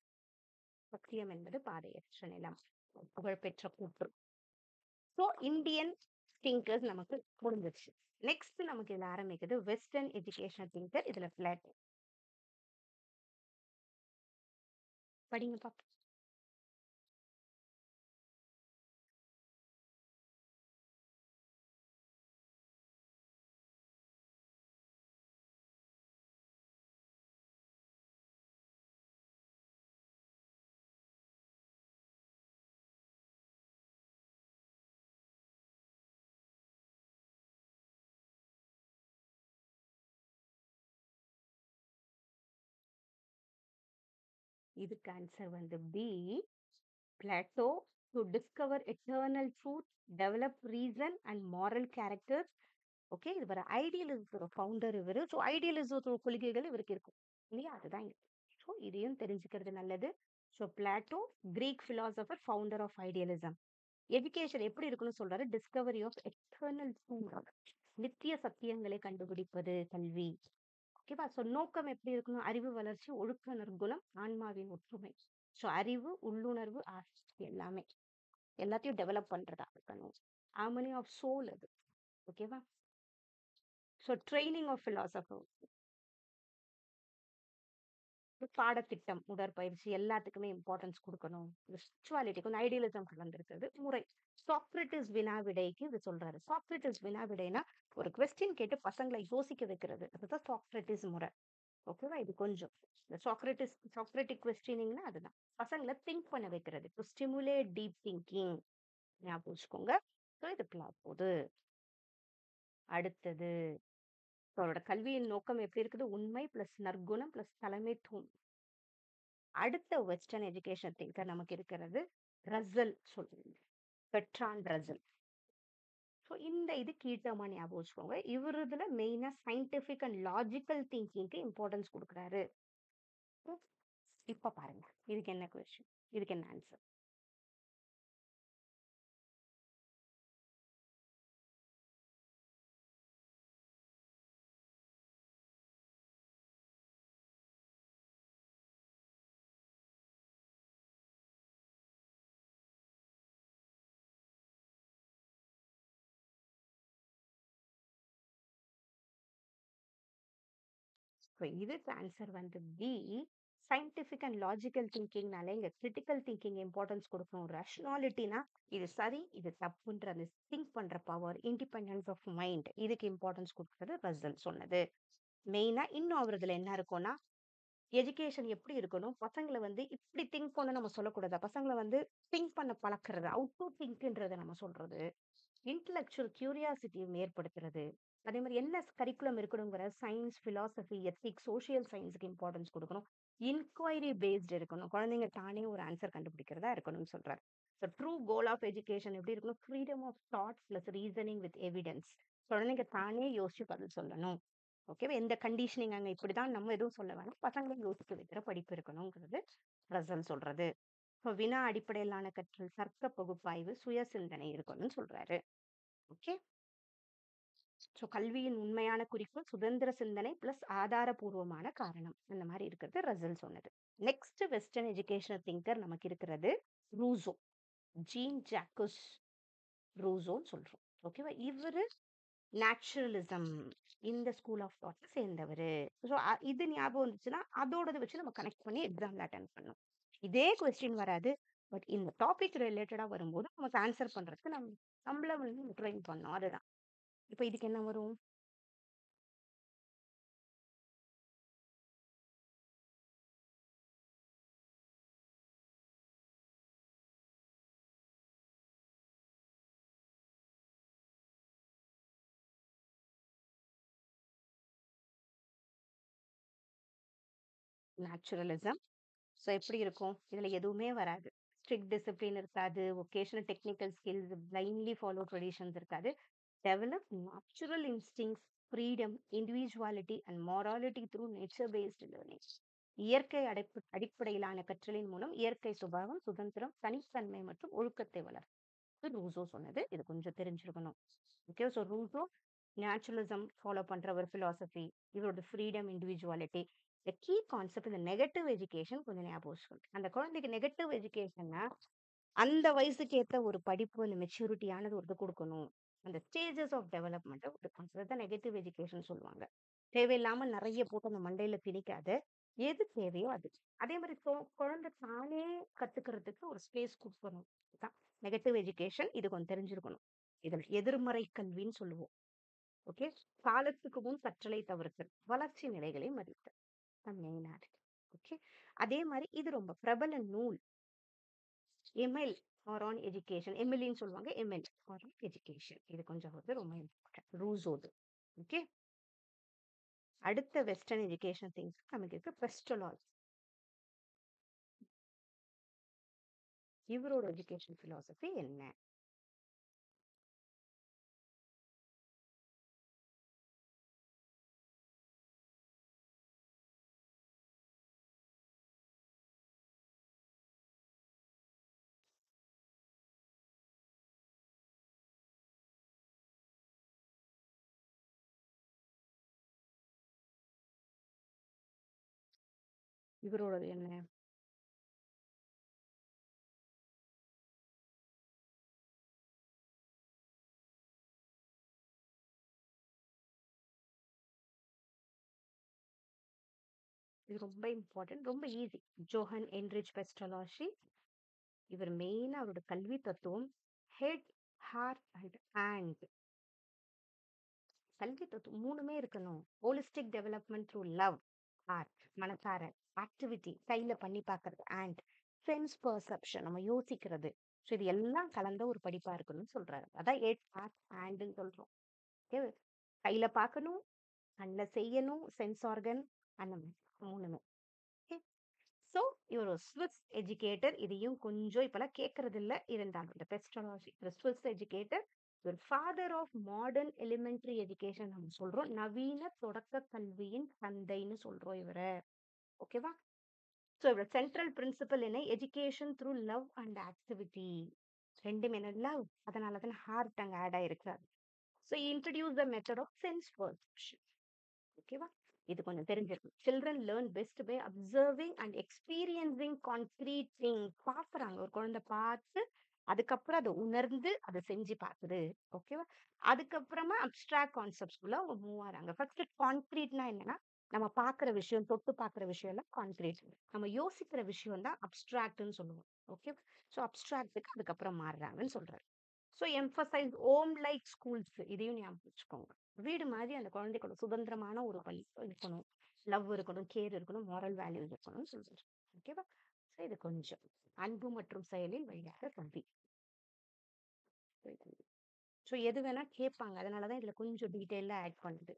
சத்தியம் என்பது பாதையற்ற நிலம். புகழ்பெற்ற கூற்று. ஸோ இந்தியன் திங்கர்ஸ் நமக்கு முடிஞ்சிருச்சு. நெக்ஸ்ட் நமக்கு இதுல ஆரம்பிக்குது வெஸ்டர்ன் எஜுகேஷன் திங்கர். இதுல பிளாட் படிங்க பாப்போம். இதுக்கு ஆன்சர் வந்து B. Plato. To discover eternal truth, develop reason and moral characters. Okay. இது வர ஐடியலிசத்தோட ஃபவுண்டர் இவரு. ஸோ ஐடியலிசத்தோட கொள்கைகள் இவருக்கு இருக்கும் இல்லையா? அதுதான் இங்க. ஸோ இதையும் தெரிஞ்சுக்கிறது நல்லது. So Plato, Greek philosopher, founder of idealism. Education எப்படி இருக்குன்னு சொல்றாரு? டிஸ்கவரி ஆஃப் எட்டர்னல் ட்ரூத், நித்திய சத்தியங்களை கண்டுபிடிப்பது கல்வி. ஓகேவா? ஸோ நோக்கம் எப்படி இருக்கணும்? அறிவு வளர்ச்சி, ஒழுக்க நற்குணம், ஆன்மாவின் ஒற்றுமை. ஸோ அறிவு, உள்ளுணர்வு, ஆசை எல்லாமே எல்லாத்தையும் டெவலப் பண்றதா இருக்கணும். ஹார்மனி ஆஃப் சோல் அது. ஓகேவா? So training of philosopher. பாடத்திட்டம், உடற்பயிற்சி எல்லாத்துக்குமே இம்பார்ட்டன்ஸ் குடுக்கணும். இந்த ஸ்பிரிச்சுவாலிட்டி கொஞ்சம் ஐடியலிசம் கலந்திருக்கிறது. முறை. சாக்ரட்டிஸ் வினா விடைக்கு இது சொல்றாரு. சாக்ரட்டிஸ் வினா விடைனா, ஒரு கொஸ்டின் கேட்டு பசங்கள யோசிக்க வைக்கிறது. அதுதான் சாக்ரட்டிஸ் முறை. ஓகேவா? இது கொஞ்சம். இந்த சாக்ரட்டிக் கொஸ்டினிங்னா அதுதான். பசங்கள திங்க் பண்ண வைக்கிறது. To stimulate deep thinking. ஞாபகம் வச்சுக்கோங்க. ஸோ இது போது. அடுத்தது அவரோட கல்வியின் நோக்கம் எப்படி இருக்குது? உண்மை பிளஸ் நற்குணம் பிளஸ் தலைமைத்துவம். அடுத்த வெஸ்டர்ன் எஜுகேஷன் திங்கர் நமக்கு இருக்கிறது ரசல் சொல்லுவாங்க. Bertrand Russell. ஸோ இந்த இது கீட்டமா ஞாபகம் வச்சுக்கோங்க. இவர் இதுல மெயினா சயின்டிபிக் அண்ட் லாஜிக்கல் திங்கிங்க்கு இம்பார்ட்டன்ஸ் கொடுக்குறாரு. இப்ப பாருங்க. இதுக்கு என்ன கொஸ்டின்? இதுக்கு என்ன ஆன்சர்? ஸோ இதுக்கு ஆன்சர் வந்து பி. சயின்டிபிக் அண்ட் லாஜிக்கல் திங்கிங்னால இங்க கிரிட்டிக்கல் திங்கிங் இம்பார்ட்டன்ஸ் கொடுக்கணும். ரேஷனாலிட்டினா இது சரி இது தப்புன்ற அந்த திங்க் பண்ற பவர், இண்டிபெண்டன்ஸ் ஆஃப் மைண்ட், இதுக்கு இம்பார்ட்டன்ஸ் கொடுக்கறது ரசல் சொன்னது. மெயினா இன்னும் அவரதுல என்ன இருக்கும்னா, எஜுகேஷன் எப்படி இருக்கணும், பசங்களை வந்து இப்படி திங்க் பண்ண நம்ம சொல்லக்கூடாது. பசங்களை வந்து திங்க் பண்ண பழக்கிறது, அவுட் டு திங்க்ன்றதை நம்ம சொல்றது, இன்டலெக்சுவல் கியூரியாசிட்டியை ஏற்படுத்துறது. அதே மாதிரி என்ன கரிக்குலம் இருக்கணுங்கிற சயின்ஸ், பிலாசபி, எத்திக்ஸ், சோஷியல் சயின்ஸுக்கு இம்பார்ட்டன்ஸ் கொடுக்கணும். இன்கொயரி பேஸ்ட் இருக்கணும். குழந்தைங்க தானே ஒரு ஆன்சர் கண்டுபிடிக்கிறதா இருக்கணும்னு சொல்றாரு. So true goal of education எப்படி இருக்கணும்? Freedom of thought plus reasoning with evidence. குழந்தைங்க தானே யோசிச்சு பதில் சொல்லணும். ஓகேவா? எந்த கண்டிஷனிங் அங்க இப்படிதான் நம்ம எதுவும் சொல்ல வேணாம். பசங்களை யோசிக்க வைக்கிற படிப்பு இருக்கணுங்கிறது ரசல் சொல்றது. இப்போ வினா அடிப்படையிலான கற்றல், தர்க்க பகுப்பாய்வு, சுய சிந்தனை இருக்கணும்னு சொல்றாரு. ஓகே. ஸோ கல்வியின் உண்மையான குறிக்கோள் சுதந்திர சிந்தனை பிளஸ் ஆதாரபூர்வமான காரணம். அந்த மாதிரி இருக்கிறது ரசல் சொன்னது. நெக்ஸ்ட் வெஸ்டர்ன் எஜுகேஷனல் திங்கர் நமக்கு இருக்கிறது ரூசோ. ஜீன் ஜாக்குஸ் ரூசோன்னு சொல்றோம். ஓகேவா? இவரு நேச்சுரலிசம் இந்த ஸ்கூல் ஆஃப் தாட் சேர்ந்தவர். ஸோ இது ஞாபகம் வந்துச்சுன்னா அதோடது வச்சு நம்ம கனெக்ட் பண்ணி எக்ஸாம்ல அட்டன் பண்ணணும். இதே கொஸ்டின் வராது. பட் இந்த டாபிக் ரிலேட்டடா வரும்போது நமக்கு ஆன்சர் பண்றதுக்கு நம்மள வந்து ட்ரெயின் பண்ணோம். அதுதான். இப்போ இதுக்கு என்ன வரும்? நேச்சுரலிசம். ஸோ எப்படி இருக்கும்? இதுல எதுவுமே வராது. ஸ்ட்ரிக்ட் டிசிப்ளின் இருக்காது. Vocational technical skills, blindly follow traditions இருக்காது. Develop natural instincts, freedom, individuality and morality through nature based learning. இயற்கை அடிப்படையிலான கற்றலின் மூலம் இயற்கை சுபாவம், சுதந்திரம், தனித்தன்மை மற்றும் ஒழுக்கத்தை வளர்த்து ரூசோ சொன்னது. இது கொஞ்சம் தெரிஞ்சிருக்கணும். Okay. So Rousseau naturalism follow பண்ற ஒரு பிலாசபி. இவரோட ஃப்ரீடம், இண்டிவிஜுவாலிட்டி. இந்த கீ கான்செப்ட் இந்த நெகட்டிவ் எஜுகேஷன் கொஞ்சம் ஞாபகம் வச்சுக்கணும். அந்த குழந்தைக்கு நெகட்டிவ் எஜுகேஷன்னா அந்த வயசுக்கு ஏத்த ஒரு படிப்பு, அந்த மெச்சூரிட்டியானது ஒரு கொடுக்கணும். அந்த ஸ்டேஜஸ் ஆஃப் டெவலப்மெண்ட் ஒரு கான்செப்ட் தான் நெகட்டிவ் எஜுகேஷன் சொல்லுவாங்க. தேவையில்லாம நிறைய போட்டு அந்த மண்டையில திணிக்காத, எது தேவையோ அது. அதே மாதிரி குழந்தை தானே கத்துக்கிறதுக்கு ஒரு ஸ்பேஸ் கொடுக்கணும். Negative education. இது கொஞ்சம் தெரிஞ்சிருக்கணும். இதில் எதிர்மறை கல்வின்னு சொல்லுவோம். ஓகே. காலத்துக்கு முன் கற்றலை தவிர்த்தல், வளர்ச்சி நிலைகளை மதித்தல். மெயினா இருக்கு. ஓகே. அதே மாதிரி இது ரொம்ப பிரபல நூல். Emile or on education. எம்எல்ன்னு சொல்லுவாங்க. Emile or on education. இது கொஞ்சம் வந்து ரொம்ப இம்பார்ட்டன்ட். ரூசோது. ஓகே. அடுத்த வெஸ்டர்ன் எஜுகேஷன் திங்ஸ் நமக்கு இருக்கு பெஸ்டலாஜி. இவரோட எஜுகேஷன் பிலாசபி என்ன? இவரோட என்ன? இது ரொம்ப இம்பார்ட்டன்ட். ரொம்ப ஈஸி. Johann enrich பெஸ்டலாஷி. இவர் மெயினா அவரோட கல்வி தத்துவம் ஹெட், ஹார்ட் அண்ட் ஹேண்ட். கல்வி தத்துவம் 3மே இருக்கணும். Holistic development through love, art, மனசார, ஆக்டிவிட்டி, கையில பண்ணி பார்க்கறது, அண்ட் சென்ஸ் பர்செப்ஷன், நம்ம யோசிக்கிறது. ஸோ இது எல்லாம் கலந்த ஒரு படிப்பா இருக்கணும்னு சொல்றாரு. அதான் ஹெட், ஹார்ட், ஹேண்டுன்னு சொல்றோம். ஓகே, கையில பார்க்கணும், கண்ணில் செய்யணும், சென்ஸ் ஆர்கன், அந்த மாதிரி 3மே. ஓகே, ஸோ இவர் ஒரு ஸ்விஸ் எஜுகேட்டர். இதையும் கொஞ்சம் இப்பெல்லாம் கேட்கறது இல்லை, இருந்தாலும் இந்த பெஸ்டாலஜி ஸ்விஸ் எஜுகேட்டர். ஒரு father of modern elementary education நம்ம சொல்றோம். நவீன தொடக்க கல்வியின் தந்தைன்னு சொல்றோம் இவரை. ஓகேவா? ஸோ இவரோட சென்ட்ரல் பிரின்சிபல் என்ன? Education through love and activity. ரெண்டுமே என்ன? லவ், அதனால தான் ஹார்ட் அங்க ஆட் ஆயிருக்காரு. So introduce the method of sense perception. ஓகேவா? இது கொஞ்சம் தெரிஞ்சிருக்கும். Children learn best by observing and experiencing concrete thing. பாக்குறாங்க, ஒரு குழந்தை பார்த்து அதுக்கப்புறம் அதை உணர்ந்து அதை செஞ்சு பார்க்குது. ஓகேவா? அதுக்கப்புறமா அப்டிராக்ட் கான்செப்ட்ஸ்குள்ள அவங்க மூவ் ஆறாங்க. ஃபர்ஸ்ட் கான்கிரீட்னா என்னன்னா, நம்ம பார்க்குற விஷயம், தொட்டு பார்க்குற விஷயம் எல்லாம் கான்கிரீட். நம்ம யோசிக்கிற விஷயம் தான் அப்டிராக்ட்னு சொல்லுவோம். ஓகே, ஸோ அப்டிராக்ட்டுக்கு அதுக்கப்புறம் மாறுறாங்கன்னு சொல்றாரு. So emphasise home like schools. இதையும் ஞாபகம் வச்சுக்கோங்க. வீடு மாதிரி அந்த குழந்தைகளோட சுதந்திரமான ஒரு பள்ளி இருக்கணும். லவ் இருக்கணும், கேர் இருக்கணும், மாரல் வேல்யூஸ் இருக்கணும்னு சொல்றாரு. ஓகேவா? ஸோ இது கொஞ்சம் அன்பு மற்றும் செயலில் வழியாக கல்வி. ஸோ எது வேணா கேட்பாங்க, அதனாலதான் இதுல கொஞ்சம் டீட்டெயிலா ஆட் பண்ணுது.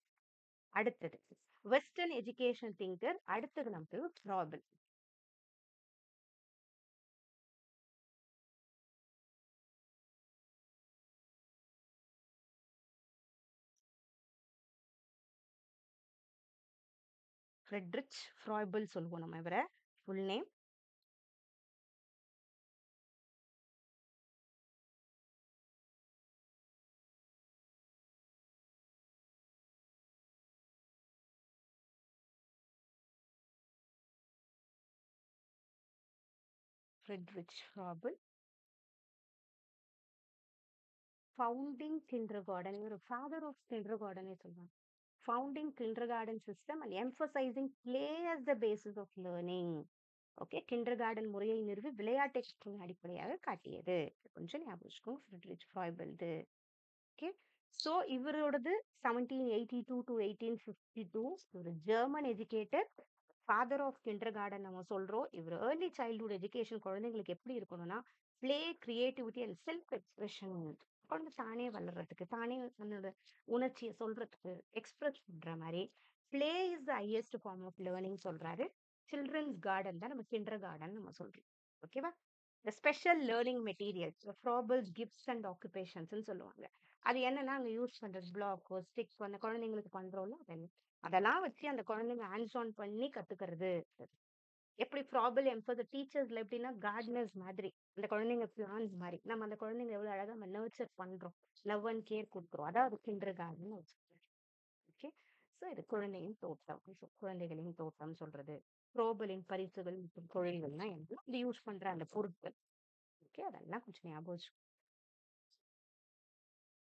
அடுத்தது வெஸ்டர்ன் எஜுகேஷன் திங்கர். அடுத்தது நமக்கு ப்ராபிள். ஃப்ரெட்ரிச் ஃப்ராய்பிள் சொல்லுவோம் நம்ம இவரை. Full name Friedrich Froebel. Founding kindergarten. இவர் ஃபாதர் ஆஃப் கிண்டர் கார்டனே சொல்லுவாங்க. Founding kindergarten system and emphasising play as the basis of learning. Okay, kindergarten முறையை நிறுவி விளையாட்டை அடிப்படையாக காட்டியது. கொஞ்சம் ஞாபகம் வச்சுக்கோங்க, ஃப்ரெட்ரிச் ஃப்ராய்பிள்து. ஓகே, ஸோ இவரோடது 1782 டு 1852. ஒரு German educator, father of kindergarten நம்ம சொல்றோம். இவர் ஏர்லி சைல்ட்ஹுட் எஜுகேஷன் குழந்தைங்களுக்கு எப்படி இருக்கணும்னா, play, creativity and self expression. குழந்தை தானே வளர்றதுக்கு, தானே தன்னோட உணர்ச்சியை சொல்றதுக்கு, எக்ஸ்பிரஸ் பண்ற மாதிரி. Play is the highest form of learning சொல்றாரு. சில்ட்ரன்ஸ் கார்டன் தான் நம்ம கிண்டர் கார்டன் நம்ம சொல்றோம். ஓகேவா? இந்த special learning materials, Froebel's, gifts and occupations சொல்லுவாங்க. அது என்னன்னா, அங்க யூஸ் பண்றது பிளாக்கோ, ஸ்டிக், அந்த குழந்தைங்களுக்கு பண்றோம்ல, அதெல்லாம் வச்சு அந்த குழந்தைங்க ஹேண்ட்ஸ் ஆன் பண்ணி கத்துக்கிறது. எப்படி ப்ராபல் எம்பது டீச்சர்ஸ்ல எப்படின்னா கார்டனர்ஸ் மாதிரி, அந்த குழந்தைங்க பிளான்ஸ் மாதிரி. நம்ம அந்த குழந்தைங்க எவ்வளவு அழகா நம்ம நர்ச்சர் பண்றோம், லவ் அண்ட் கேர் கொடுக்குறோம். அதாவது கிண்டர் கார்டன். ஓகே, ஸோ இது குழந்தையின் தோட்டம். So, குழந்தைகளின் தோட்டம் சொல்றது. ப்ரோபலின் பரிசுகள் மற்றும் தொழில்கள்னா என்ன, இது யூஸ் பண்ற அந்த பொருட்கள். ஓகே, அதெல்லாம் கொஞ்சம் ஞாபகம் வச்சுக்கோங்க.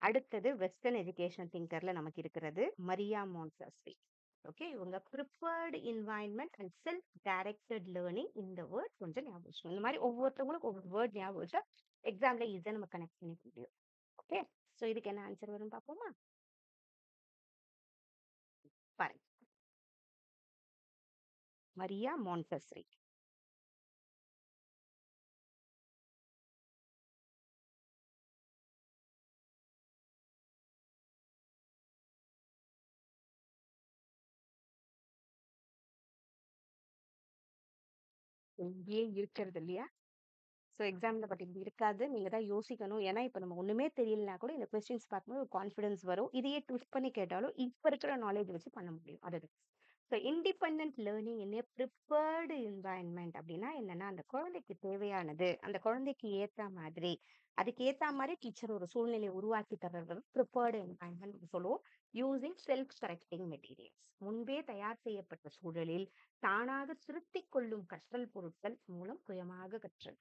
அடுத்தது வெஸ்டர்ன் எஜுகேஷன் திங்கர்ல நமக்கு இருக்கிறது மரியா மான்டெசரி. ஓகே, இவங்க preferred environment and self directed learning. இந்த வேர்ட் கொஞ்சம் ஞாபகம் வச்சுக்கணும். இந்த மாதிரி ஒவ்வொருத்தவங்களுக்கும் ஒவ்வொரு வேர்ட் ஞாபகம் வச்சா எக்ஸாம்ல ஈஸியா நம்ம கனெக்ட் பண்ணிக்க முடியும். ஓகே, ஸோ இதுக்கு என்ன ஆன்சர் வரும் பார்ப்போமா? பாருங்க, மரியா மான்டெசரி. இங்கேயே இருக்கிறது இல்லையா? ஸோ எக்ஸாம்ல பட் இப்படி இருக்காது. நீங்க தான் யோசிக்கணும். ஏன்னா இப்ப நம்ம ஒண்ணுமே தெரியலனா கூட இந்த கொஸ்டின்ஸ் பார்க்கும்போது ஒரு கான்ஃபிடன்ஸ் வரும். இதையே ட்விஸ்ட் பண்ணி கேட்டாலும் இப்ப இருக்கிற நாலேஜ் வச்சு பண்ண முடியும். அதுதான். ஸோ இண்டிபெண்டன்ட் லேர்னிங் இன் ஏ ப்ரிப்பேர்டு என்வாயன்மெண்ட் அப்படின்னா என்னன்னா, அந்த குழந்தைக்கு தேவையானது, அந்த குழந்தைக்கு ஏத்த மாதிரி, அதுக்கு ஏத்த மாதிரி டீச்சர் ஒரு சூழ்நிலையை உருவாக்கி தர்றது ப்ரிப்பேர்டு என்வாயன்மெண்ட் சொல்லுவோம். Using self correcting materials. முன்பே தயார் செய்யப்பட்ட சூழலில் தானாக திருத்திக் கொள்ளும் கற்றல் பொருட்கள் மூலம் சுயமாக கற்றல்.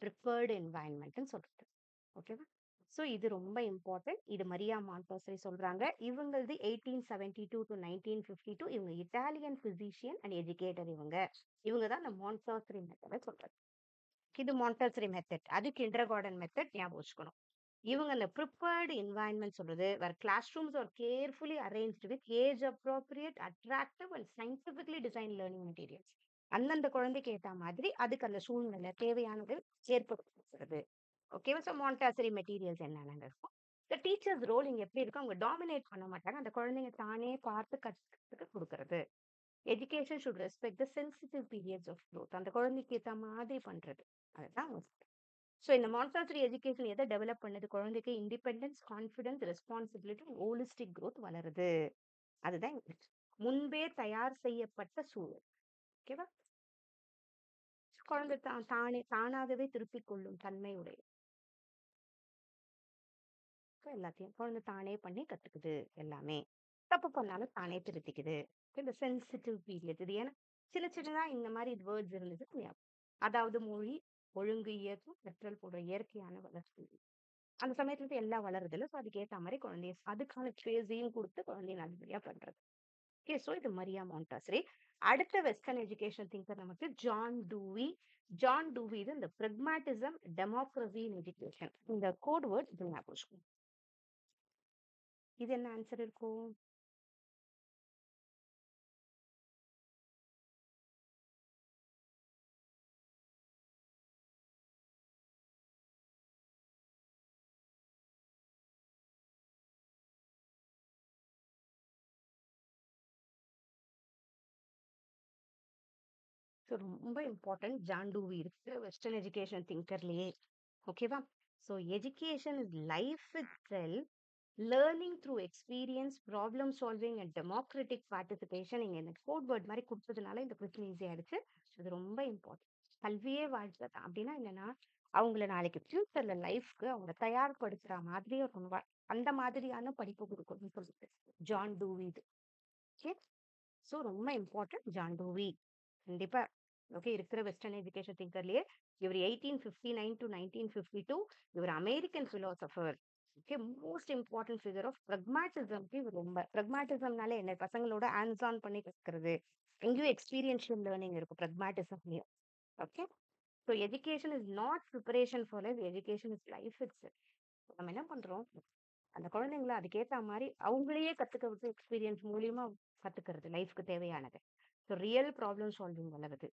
ப்ரிஃபர்டு என்வாயன்மெண்ட்னு சொல்றது. ஓகேவா? ஸோ இது ரொம்ப இம்பார்ட்டன்ட். இது மரியா மான்டெசரி சொல்றாங்க. இவங்களது 1872 to 1952. இவங்க இட்டாலியன் பிசிஷியன் அண்ட் எஜுகேட்டர் இவங்க. இவங்க தான் இந்த மான்டெசரி மெத்தட சொல்றது. இது மான்டெசரி மெத்தட். அது கிண்டர்கார்டன் மெத்தட் ஞாபகம் வச்சுக்கணும். இவங்க அந்த ப்ரிப்பேர்டு என்வாயன்மெண்ட் சொல்றது வேற classrooms are carefully arranged with age appropriate attractive and scientifically design learning materials. அந்தந்த குழந்தைக்கு ஏத்த மாதிரி அதுக்கு அந்த சூழ்நிலை தேவையானது ஏற்படுத்துறது. ஓகேவா? ஸோ மான்டாசரி மெட்டீரியல்ஸ் என்னென்ன இருக்கும். இந்த டீச்சர்ஸ் ரோல் இங்க எப்படி இருக்கும், அவங்க டாமினேட் பண்ண மாட்டாங்க. அந்த குழந்தைங்க தானே பார்த்து கற்றுக்கிறதுக்கு கொடுக்கறது. Education should respect the sensitive periods of growth. அந்த குழந்தைக்கு ஏற்ற மாதிரி பண்றது. அதுதான் ஸோ இந்த மான்டாசரி எஜுகேஷன் எதை டெவலப் பண்ணுது, குழந்தைக்கு independence, confidence, responsibility, holistic growth வளருது. அதுதான் இங்க முன்பே தயார் செய்யப்பட்ட சூழல். ஓகேவா? குழந்தை தானாகவே திருப்பிக் கொள்ளும் தன்மை உடைய எல்லாத்தையும் குழந்தை தானே பண்ணி கத்துக்குது. எல்லாமே தப்பு பண்ணாலும் தானே திருத்திக்குது. இந்த சென்சிட்டிவ் பீரியட் இது. ஏன்னா சின்னதா இந்த மாதிரி வேர்ட்ஸ் இருந்தது ஞாபகம். அதாவது மொழி, ஒழுங்கு, இயக்கம், கற்றல் போன்ற இயற்கையான வளர்ச்சி. அந்த சமயத்துல இருந்து எல்லாம் வளருது இல்ல. ஸோ அதுக்கு ஏத்த மாதிரி குழந்தைய அதுக்கான ஸ்பேஸையும் கொடுத்து குழந்தைய நல்லபடியா பண்றது. ஓகே, ஸோ இது மரியா மான்டாசரி. அடுத்த வெஸ்டர்ன் எஜுகேஷன் திங்கர் நமக்கு ஜான் டூவி. ஜான் டூவி இது இந்த பிரெக்மாட்டிசம், டெமோக்ரஸி இன் எஜுகேஷன். இந்த கோட் வேர்ட் இது ஞாபகம் வச்சுக்கணும். இது என்ன ஆன்சர் இருக்கும்? ஸோ ரொம்ப இம்பார்ட்டன்ட். ஜான் டூவி இருக்கு வெஸ்டர்ன் எஜுகேஷன் திங்கர்லயே. ஓகேவா? So education is life it self, learning through experience, problem solving and democratic participation. இங்க இந்த கோட் வேர்ட் மாதிரி கொடுத்ததுனால இந்த கொஸ்டின் ஈஸி ஆயிடுச்சு. இது ரொம்ப இம்பார்ட்டன்ட். கல்வியே வாழ்க்கை தான் அப்படின்னா என்னன்னா, அவங்கள நாளைக்கு ஃபியூச்சர்ல லைஃப்க்கு அவங்க தயார்படுத்துற மாதிரி ஒரு அந்த மாதிரியான படிப்பு கொடுக்கணும்னு சொல்லிட்டு ஜான் டூவி இது. ஓகே, ஸோ ரொம்ப இம்பார்ட்டன்ட் ஜான் டூவி. கண்டிப்பா. ஓகே, இருக்கிற வெஸ்டர்ன் எஜுகேஷன் திங்கர்லயே இவர் 1859 to 1952. இவர் American philosopher. Okay, most important figure of பிரக்மாட்டிசம்க்கு இவர் ரொம்ப. பிரக்மாட்டிசம்னால என்ன, பசங்களோட ஹேண்ட்ஸ் ஆன் பண்ணி கத்துக்கிறது. எங்கேயும் எக்ஸ்பீரியன்ஷியல் லேர்னிங் இருக்கும் பிரக்மாட்டிசம்லயும். Okay, so education is not preparation for life, education is life its. நம்ம என்ன பண்றோம், அந்த குழந்தைங்களை அதுக்கேத்த மாதிரி அவங்களையே கத்துக்க விட்டு எக்ஸ்பீரியன்ஸ் மூலியமா கத்துக்கிறது லைஃப்க்கு தேவையானது. ஸோ ரியல் ப்ராப்ளம் சால்விங் வளருது.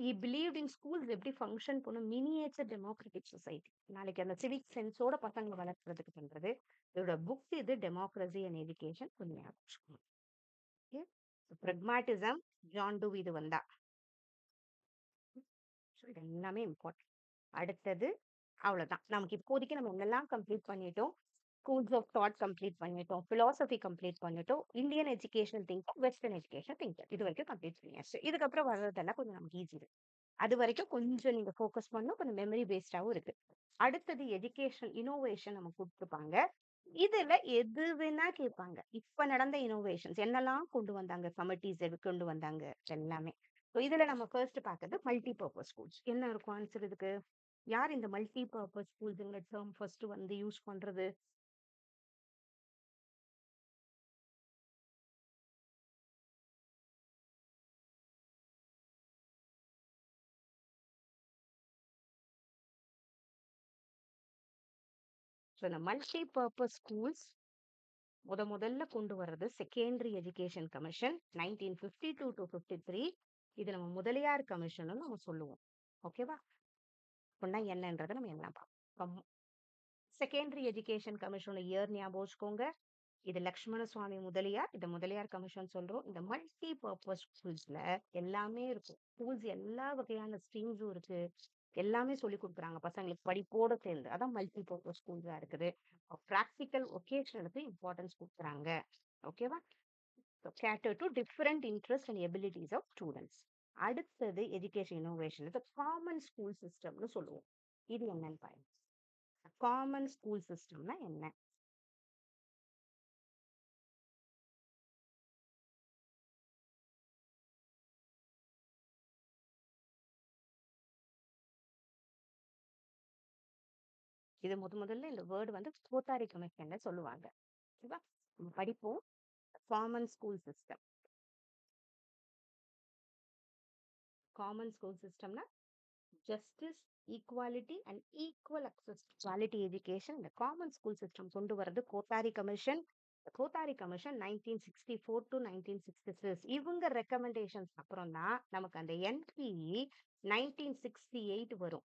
he believed in schools எப்படி ஃபங்க்ஷன் பண்ணும் மினியேச்சர் டெமோக்ராட்டிக் சொசைட்டி. நாளைக்கு அந்த சிவிக் சென்ஸோட பசங்களை வளர்க்கறதுக்கு பண்றது. இதோட புக் இது டெமோக்ரஸி அண்ட் எஜுகேஷன். கொஞ்சம் ஞாபகம் வச்சுக்கணும். ஓகே, பிரெக்மாட்டிசம் ஜான் டூவி இது வந்தா. So, இது எல்லாமே இம்பார்ட்டன்ட். அடுத்தது அவ்வளவுதான். நமக்கு இப்போதைக்கு நம்ம என்னெல்லாம் கம்ப்ளீட் பண்ணிட்டோம், ஸ்கூல்ஸ் ஆஃப் தாட் கம்ப்ளீட் பண்ணிட்டோம், பிலாசபி கம்ப்ளீட் பண்ணிட்டோம், Indian education thinker, western education thinker. இது வரைக்கும் கம்ப்ளீட் பண்ணியாச்சு. இதுக்கப்புறம் வர்றதெல்லாம் கொஞ்சம் நமக்கு ஈஸி இருக்கு. அது வரைக்கும் கொஞ்சம் நீங்க ஃபோக்கஸ் பண்ணணும். கொஞ்சம் மெமரி பேஸ்டாவும் இருக்கு. அடுத்தது எஜுகேஷன் இனோவேஷன் நம்ம கொடுத்துருப்பாங்க. இதுல எது வேணா கேட்பாங்க. இப்ப நடந்த இனோவேஷன்ஸ் என்னெல்லாம் கொண்டு வந்தாங்க, கமிட்டிஸ் கொண்டு வந்தாங்க எல்லாமே. ஸோ இதுல நம்ம ஃபர்ஸ்ட் பார்க்கறது மல்டி பர்பஸ் ஸ்கூல்ஸ். என்ன இருக்கும் ஆன்சர் இதுக்கு? யார் இந்த மல்டி பர்பஸ் ஸ்கூல்ஸ்ங்கிற டேர்ம் ஃபர்ஸ்ட் வந்து யூஸ் பண்றது? ஸோ இந்த மல்டி பர்பஸ் ஸ்கூல்ஸ் முதல்ல கொண்டு வர்றது செகண்டரி எஜுகேஷன் கமிஷன் 1952 to 53. இது நம்ம முதலியார் கமிஷன் நம்ம சொல்லுவோம். ஓகேவா? அப்படின்னா என்னன்றதை நம்ம என்ன பார்ப்போம். செகண்டரி எஜுகேஷன் கமிஷனோட இயர் ஞாபகம் வச்சுக்கோங்க. இது லக்ஷ்மண சுவாமி முதலியார். இந்த முதலியார் கமிஷன் சொல்றோம். இந்த மல்டி பர்பஸ் ஸ்கூல்ஸ்ல எல்லாமே இருக்கும். ஸ்கூல்ஸ் எல்லா வகையான ஸ்ட்ரீம்ஸும் இருக்கு. எல்லாமே சொல்லி கொடுக்குறாங்க பசங்களுக்கு படிப்போட சேர்ந்து. அதான் மல்டி பர்பஸ் ஸ்கூல்ஸா இருக்குது. ப்ராக்டிக்கல் ஒகேஷனுக்கு இம்பார்ட்டன்ஸ் கொடுக்குறாங்க. ஓகேவா? Cater to different interest and abilities of students. அடுத்தது எஜுகேஷன் இனோவேஷன். இது காமன் ஸ்கூல் சிஸ்டம்னு சொல்லுவோம். இது என்னன்னு பாருங்க. காமன் ஸ்கூல் சிஸ்டம்னா என்ன? இது முதல்ல இந்த வேர்டு வந்து கோத்தாரி கமிஷன்ல சொல்லுவாங்க. ஓகேவா? நம்ம படிப்போம். Common school system. Common school சிஸ்டம்னா justice, equality and equal access to quality education இந்த காமன் ஸ்கூல் சிஸ்டம் கொண்டு வரது Kothari commission. Kothari commission 1964 to 1966 இவங்க ரெக்கமெண்டேஷன்ஸ் அப்புறம் தான் நமக்கு அந்த என்பிஇ 1968 வரும்.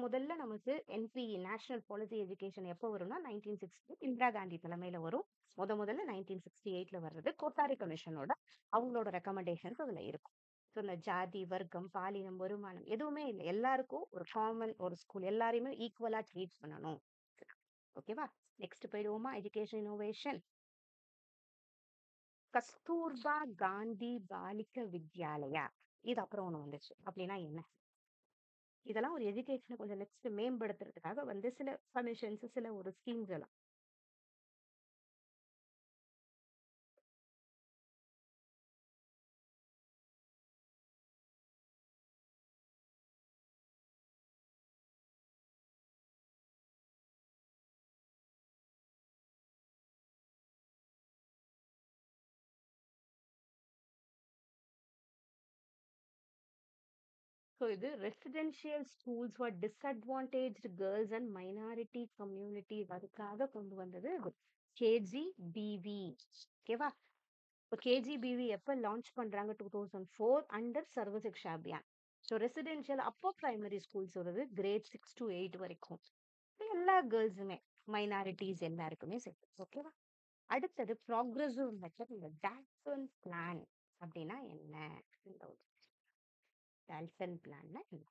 முதல்ல நமக்கு என்பிஇ நேஷனல் பாலிசி எஜுகேஷன் எப்போ வரும்னா 1960 இந்திரா காந்தி தலைமையில வரும். முதல்ல 1968ல வர்றது கோத்தாரி கமிஷனோட அவங்களோட ரெக்கமெண்டேஷன்ஸ் அதுல இருக்கும். ஸோ இந்த ஜாதி, வர்க்கம், பாலினம், வருமானம் எதுவுமே இல்லை. எல்லாருக்கும் ஒரு காமன் ஒரு ஸ்கூல் எல்லாரையுமே ஈக்குவலா ட்ரீட் பண்ணணும். ஓகேவா? நெக்ஸ்ட் போயிடுவோமா? Education innovation. கஸ்தூர்பா காந்தி பாலிக வித்யாலயா இது அப்புறம் ஒண்ணு வந்துச்சு. அப்படின்னா என்ன? இதெல்லாம் ஒரு எஜுகேஷனை கொஞ்சம் நெக்ஸ்ட் மேம்படுத்துறதுக்காக வந்து சில கமிஷன்ஸ் சில ஒரு ஸ்கீம்ஸ் எல்லாம். ஸோ இது residential schools for disadvantaged girls and minority communities அதுக்காக கொண்டு வந்தது கேஜிபிவி. ஓகேவா? இப்போ கேஜிபிவி எப்போ லான்ச் பண்றாங்க? 2004 under Sarva Shiksha Abhiyan. So residential upper primary schools வருது கிரேட் 6 to 8 வரைக்கும். எல்லா கேர்ள்ஸுமே மைனாரிட்டிஸ் எல்லாருக்குமே சரி. ஓகேவா? அடுத்தது ப்ராக்ரெசிவ் மெத்தட். இந்த டால்டன் பிளான் அப்படின்னா என்ன? இந்த டால்டன் பிளான்னா என்ன?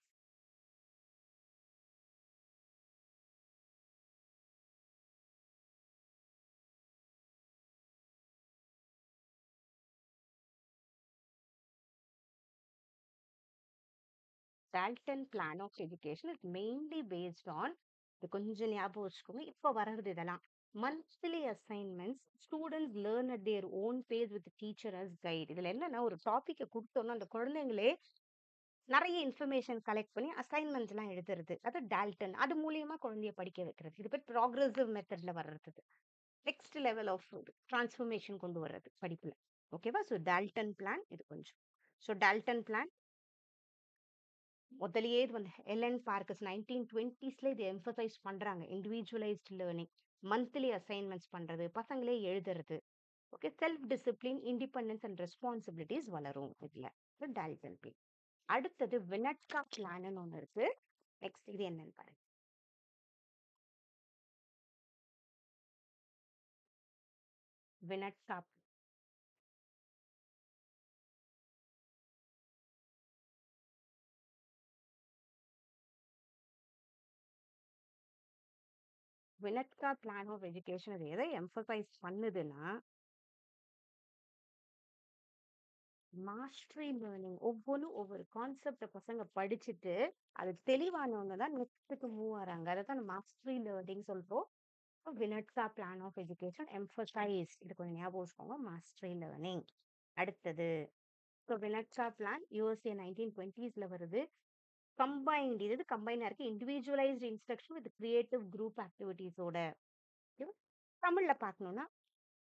Dalton plan of education is mainly based on இது கொஞ்சம் ஞாபகம் வச்சுக்கோங்க. இப்போ வர்றது இதெல்லாம் monthly assignments students learn at their own pace with teacher as guide. இதுல என்னன்னா ஒரு டாபிக்கை கொடுத்தோம்னா அந்த குழந்தைங்களே நிறைய இன்ஃபர்மேஷன் கலெக்ட் பண்ணி அசைன்மெண்ட்ஸ் எல்லாம் எழுதுறது. அது டால்டன் அது மூலியமா குழந்தைய படிக்க வைக்கிறது. இது பேர் ப்ராக்ரெசிவ் மெத்தட்ல வர்றது. நெக்ஸ்ட் லெவல் ஆஃப் டிரான்ஸ்ஃபர்மேஷன் கொண்டு வர்றது படிப்புல. ஓகேவா? ஸோ டால்டன் பிளான் இது கொஞ்சம். ஸோ டால்டன் பிளான் முதலியே இது வந்து எல்என் பார்க்கஸ் 1920ஸ்ல இது எம்பசைஸ் பண்றாங்க. இண்டிவிஜுவலைஸ்ட் லேர்னிங், மந்த்லி அசைன்மெண்ட்ஸ் பண்றது, பசங்களே எழுதுறது. Okay, self discipline, independence and responsibilities வளரும் இதுல. Dalton plan. அடுத்தது வினட்கா பிளான் ஒண்ணு இருக்கு. நெக்ஸ்ட் இது என்னன்னு பாருங்க. வினட்கா வினட்கா பிளான் ஆஃப் எஜுகேஷன் அது எதை எம்பசைஸ் பண்ணுதுன்னா மாஸ்டரி லேர்னிங். ஒவ்வொன்றும் ஒவ்வொரு கான்செப்ட பசங்க படிச்சுட்டு அது தெளிவானவங்க தான் நெக்ஸ்ட்டுக்கு மூவ் ஆறாங்க. அதை தான் மாஸ்டரி லேர்னிங் சொல்றோம். Winnetka plan of education emphasise இது கொஞ்சம் ஞாபகம் வச்சுக்கோங்க. Mastery learning. அடுத்தது ஸோ வினட்கா பிளான் யூஎஸ்ஏ 1920ஸ்ல வருது. கம்பைன்ட் இது கம்பைனா இருக்கு. Individualised instruction with creative group ஆக்டிவிட்டிஸோட. தமிழ்ல பார்க்கணும்னா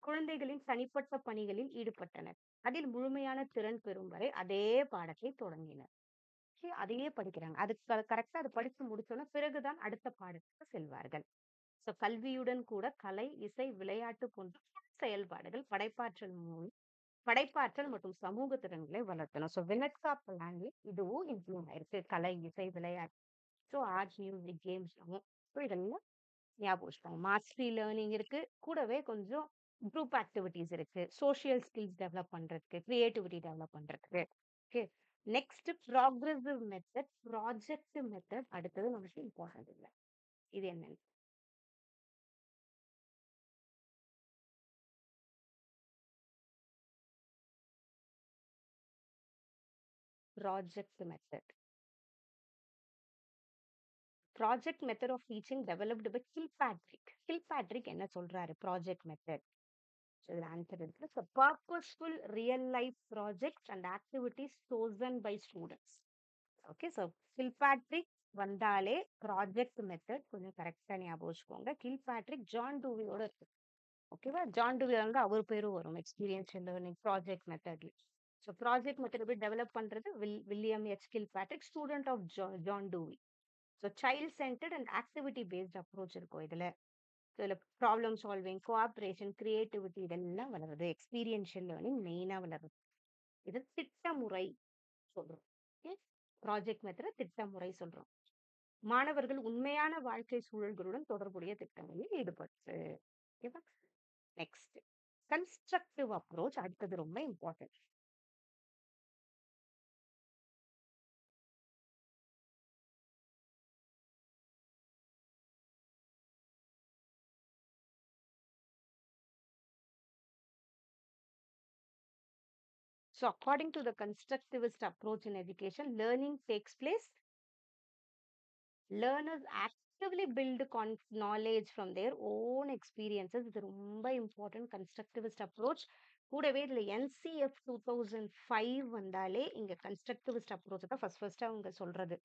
குழந்தைகளின் தனிப்பட்ட பணிகளில் ஈடுபட்டனர். அதில் முழுமையான திறன் பெறும் வரை அதே பாடத்தை தொடங்கினர். சரி, அதையே படிக்கிறாங்க. அதுக்கு கரெக்டா அது படிச்சு முடிச்சோன்னா பிறகுதான் அடுத்த பாடத்துக்கு செல்வார்கள். ஸோ கல்வியுடன் கூட கலை, இசை, விளையாட்டு போன்ற செயல்பாடுகள் படைப்பாற்றல் மற்றும் சமூக திறன்களை வளர்த்தணும். ஸோ வினட்கா பிளான்ல இதுவும் இன்க்ளூட் ஆயிருக்கு. கலை, இசை, விளையாட்டு, so art, music, games so இதெல்லாம் ஞாபகம் வச்சுக்கோங்க. மாஸ்டரி லேர்னிங் இருக்கு. கூடவே கொஞ்சம் குரூப் ஆக்டிவிட்டிஸ் இருக்கு. சோஷியல் ஸ்கில்ஸ் டெவலப் பண்றதுக்கு, கிரியேட்டிவிட்டி டெவலப் பண்றதுக்கு. Okay. Next progressive method, project method. அடுத்தது நமக்கு இம்பார்ட்டன்ட் இல்லை. இது என்னன்னு project method. Project method of teaching developed by Kilpatrick. Kilpatrick என்ன சொல்றாரு? Project method. இதுல ஆன்சர் இருக்கு. So purposeful real life projects and activities chosen by students. Okay. So Kilpatrick வந்தாலே ப்ராஜெக்ட் மெத்தட் கொஞ்சம் கரெக்டா ஞாபகம் வச்சுக்கோங்க. கில்பாட்ரிக், ஜான் டூவியோட இருக்கு. ஓகேவா? ஜான் டூவி வந்து அவர் பேரும் வரும். எக்ஸ்பீரியன்ஷியல் லேர்னிங் ப்ராஜெக்ட் மெத்தட்ல. ஸோ ப்ராஜெக்ட் மெத்தட் எப்படி டெவலப் பண்றது? William H Kilpatrick, student of John Dewey. So child centred and activity based approach இருக்கும் இதுல. இதுல ப்ராப்ளம் சால்விங், கோஆப்ரேஷன், கிரியேட்டிவிட்டி இதெல்லாம் வளருது. எக்ஸ்பீரியன்ஷியல் லேர்னிங் மெயினா வளருது. இது திட்டமுறை சொல்றோம். ஓகே, ப்ராஜெக்ட் மெத்தட் திட்டமுறை சொல்றோம். மாணவர்கள் உண்மையான வாழ்க்கை சூழல்களுடன் தொடர்புடைய திட்டங்களில் ஈடுபட்டு. ஓகேவா? நெக்ஸ்ட் கன்ஸ்ட்ரக்டிவ் அப்ரோச் அடுத்தது ரொம்ப important. So according to the constructivist approach in education, learning takes place. Learners actively build knowledge from their own experiences. இது ரொம்ப important constructivist approach. கூடவே இதுல NCF 2005 வந்தாலே இங்க constructivist approach தான் first அவங்க சொல்றது.